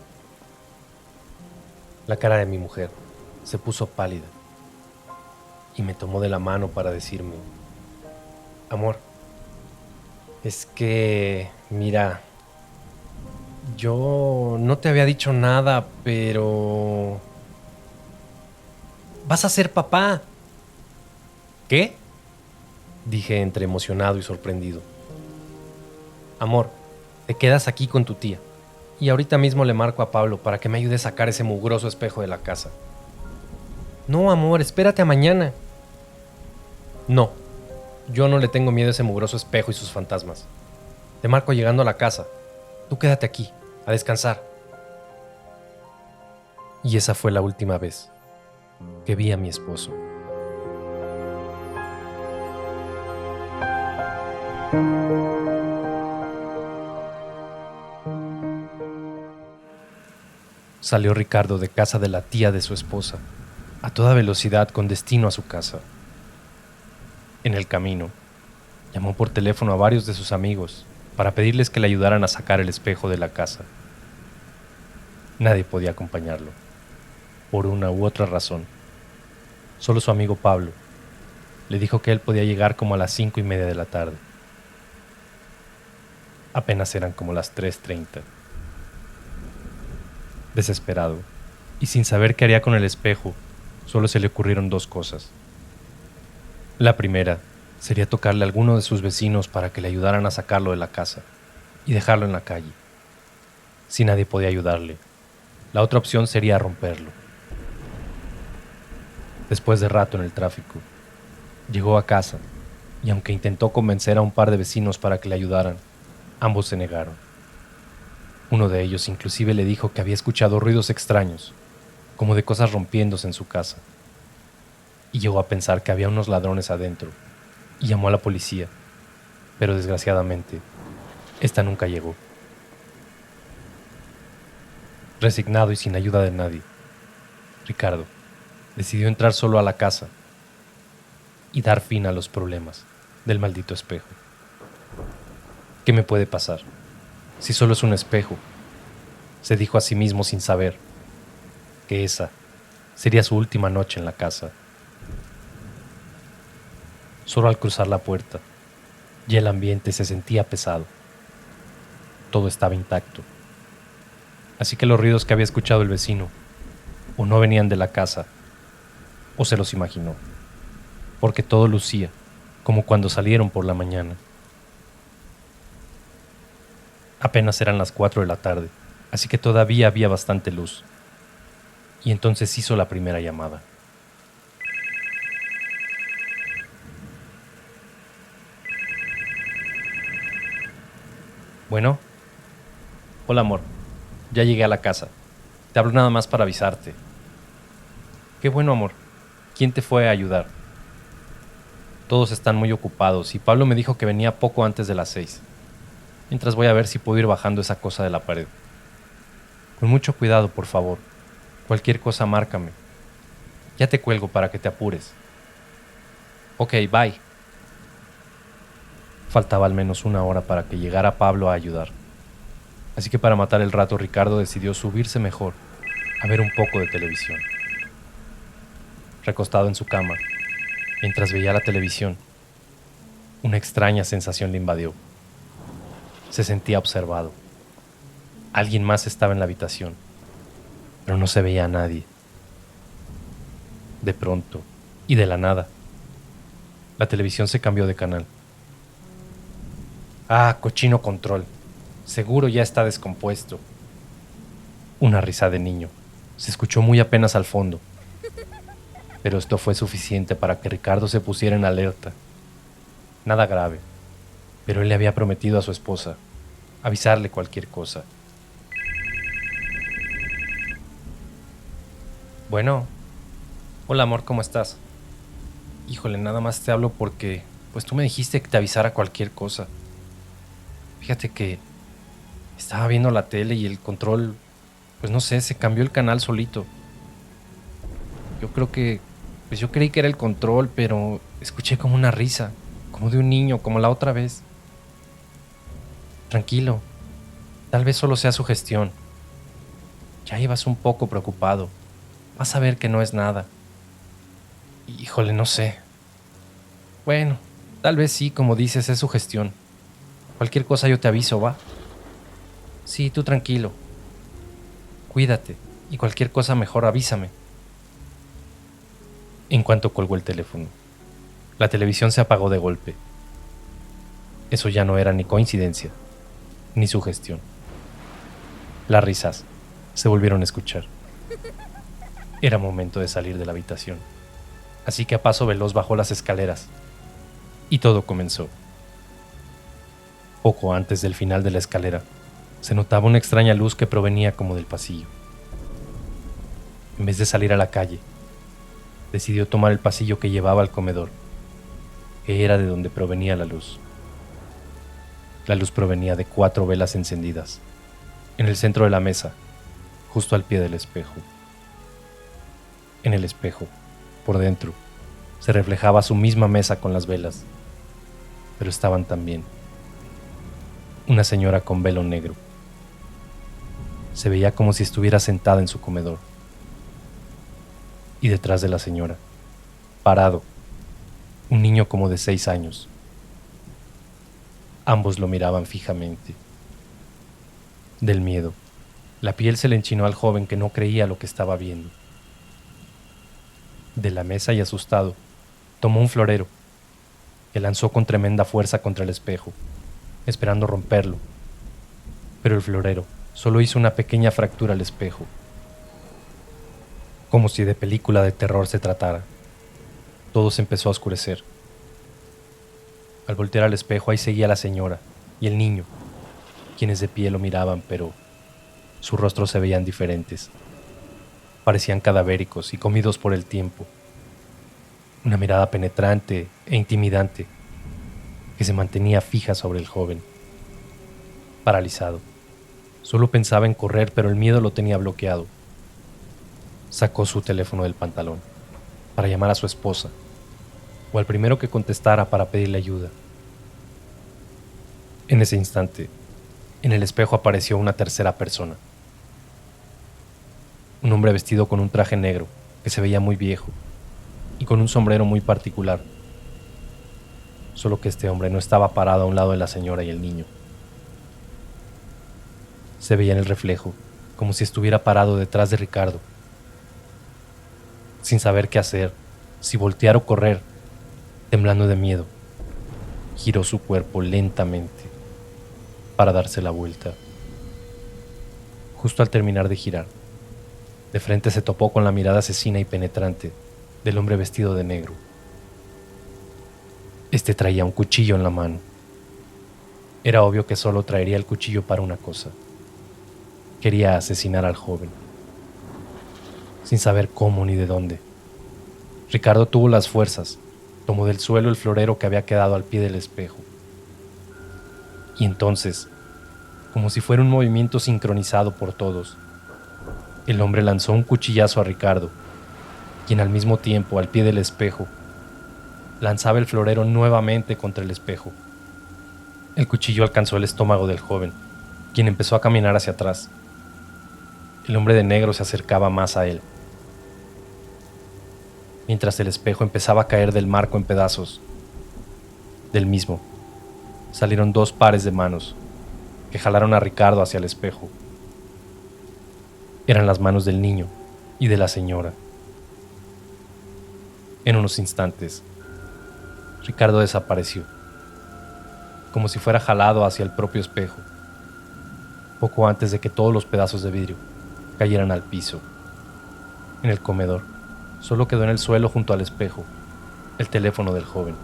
La cara de mi mujer se puso pálida y me tomó de la mano para decirme, amor, es que, mira, yo no te había dicho nada, pero... ¡Vas a ser papá! ¿Qué? Dije entre emocionado y sorprendido. Amor, te quedas aquí con tu tía y ahorita mismo le marco a Pablo para que me ayude a sacar ese mugroso espejo de la casa. No, amor, espérate a mañana. No, yo no le tengo miedo a ese mugroso espejo y sus fantasmas. Te marco llegando a la casa. Tú quédate aquí, a descansar. Y esa fue la última vez que vi a mi esposo. Salió Ricardo de casa de la tía de su esposa, a toda velocidad con destino a su casa. En el camino, llamó por teléfono a varios de sus amigos para pedirles que le ayudaran a sacar el espejo de la casa. Nadie podía acompañarlo, por una u otra razón. Solo su amigo Pablo le dijo que él podía llegar como a las 5:30 de la tarde. Apenas eran como las 3:30. Desesperado, y sin saber qué haría con el espejo, solo se le ocurrieron dos cosas. La primera sería tocarle a alguno de sus vecinos para que le ayudaran a sacarlo de la casa y dejarlo en la calle. Si nadie podía ayudarle, la otra opción sería romperlo. Después de rato en el tráfico, llegó a casa y aunque intentó convencer a un par de vecinos para que le ayudaran, ambos se negaron. Uno de ellos inclusive le dijo que había escuchado ruidos extraños, como de cosas rompiéndose en su casa, y llegó a pensar que había unos ladrones adentro, y llamó a la policía, pero desgraciadamente, esta nunca llegó. Resignado y sin ayuda de nadie, Ricardo decidió entrar solo a la casa y dar fin a los problemas del maldito espejo. ¿Qué me puede pasar si solo es un espejo?, se dijo a sí mismo sin saber que esa sería su última noche en la casa. Solo al cruzar la puerta, ya el ambiente se sentía pesado. Todo estaba intacto. Así que los ruidos que había escuchado el vecino o no venían de la casa o se los imaginó, porque todo lucía como cuando salieron por la mañana. Apenas eran las 4 de la tarde, así que todavía había bastante luz. Y entonces hizo la primera llamada. Bueno. Hola, amor. Ya llegué a la casa. Te hablo nada más para avisarte. Qué bueno, amor. ¿Quién te fue a ayudar? Todos están muy ocupados y Pablo me dijo que venía poco antes de las 6. Mientras voy a ver si puedo ir bajando esa cosa de la pared. Con mucho cuidado, por favor. Cualquier cosa, márcame. Ya te cuelgo para que te apures. Ok, bye. Faltaba al menos una hora para que llegara Pablo a ayudar. Así que para matar el rato, Ricardo decidió subirse mejor a ver un poco de televisión. Recostado en su cama, mientras veía la televisión, una extraña sensación le invadió. Se sentía observado. Alguien más estaba en la habitación, pero no se veía a nadie. De pronto, y de la nada, la televisión se cambió de canal. Ah, cochino control. Seguro ya está descompuesto. Una risa de niño. Se escuchó muy apenas al fondo. Pero esto fue suficiente para que Ricardo se pusiera en alerta. Nada grave, pero él le había prometido a su esposa avisarle cualquier cosa. Bueno. Hola, amor, ¿cómo estás? Híjole, nada más te hablo porque, pues tú me dijiste que te avisara cualquier cosa. Fíjate que estaba viendo la tele y el control, pues no sé, se cambió el canal solito. Yo creí que era el control, pero escuché como una risa, como de un niño, como la otra vez. Tranquilo, tal vez solo sea su gestión. Ya ibas un poco preocupado. Vas a ver que no es nada. Híjole, no sé. Bueno, tal vez sí, como dices, es su gestión. Cualquier cosa yo te aviso, ¿va? Sí, tú tranquilo. Cuídate, y cualquier cosa mejor avísame. En cuanto colgó el teléfono, la televisión se apagó de golpe. Eso ya no era ni coincidencia, ni sugestión. Las risas se volvieron a escuchar. Era momento de salir de la habitación, así que a paso veloz bajó las escaleras, y todo comenzó. Poco antes del final de la escalera, se notaba una extraña luz que provenía como del pasillo. En vez de salir a la calle, decidió tomar el pasillo que llevaba al comedor, que era de donde provenía la luz. La luz provenía de 4 velas encendidas, en el centro de la mesa, justo al pie del espejo. En el espejo, por dentro, se reflejaba su misma mesa con las velas, pero estaban también una señora con velo negro. Se veía como si estuviera sentada en su comedor. Y detrás de la señora, parado, un niño como de 6 años. Ambos lo miraban fijamente. Del miedo, la piel se le enchinó al joven que no creía lo que estaba viendo. De la mesa y asustado, tomó un florero, que lanzó con tremenda fuerza contra el espejo, esperando romperlo. Pero el florero solo hizo una pequeña fractura al espejo. Como si de película de terror se tratara. Todo se empezó a oscurecer. Al voltear al espejo, ahí seguía la señora y el niño, quienes de pie lo miraban, pero sus rostros se veían diferentes. Parecían cadavéricos y comidos por el tiempo. Una mirada penetrante e intimidante que se mantenía fija sobre el joven. Paralizado, solo pensaba en correr, pero el miedo lo tenía bloqueado. Sacó su teléfono del pantalón para llamar a su esposa o al primero que contestara para pedirle ayuda. En ese instante, en el espejo apareció una tercera persona. Un hombre vestido con un traje negro que se veía muy viejo y con un sombrero muy particular. Solo que este hombre no estaba parado a un lado de la señora y el niño. Se veía en el reflejo como si estuviera parado detrás de Ricardo. Sin saber qué hacer, si voltear o correr, temblando de miedo, giró su cuerpo lentamente para darse la vuelta. Justo al terminar de girar, de frente se topó con la mirada asesina y penetrante del hombre vestido de negro. Este traía un cuchillo en la mano. Era obvio que solo traería el cuchillo para una cosa. Quería asesinar al joven, sin saber cómo ni de dónde. Ricardo tuvo las fuerzas, tomó del suelo el florero que había quedado al pie del espejo. Y entonces, como si fuera un movimiento sincronizado por todos, el hombre lanzó un cuchillazo a Ricardo, quien al mismo tiempo, al pie del espejo, lanzaba el florero nuevamente contra el espejo. El cuchillo alcanzó el estómago del joven, quien empezó a caminar hacia atrás. El hombre de negro se acercaba más a él, mientras el espejo empezaba a caer del marco en pedazos. Del mismo, salieron 2 pares de manos que jalaron a Ricardo hacia el espejo. Eran las manos del niño y de la señora. En unos instantes, Ricardo desapareció, como si fuera jalado hacia el propio espejo, poco antes de que todos los pedazos de vidrio cayeran al piso. En el comedor, solo quedó en el suelo junto al espejo el teléfono del joven.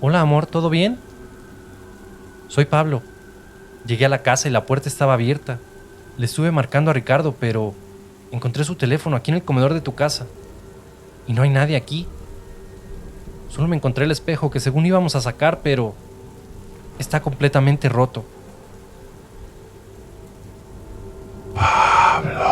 Hola, amor, ¿todo bien? Soy Pablo. Llegué a la casa y la puerta estaba abierta. Le estuve marcando a Ricardo, pero encontré su teléfono aquí en el comedor de tu casa. Y no hay nadie aquí. Solo me encontré el espejo que según íbamos a sacar, pero está completamente roto. Pablo.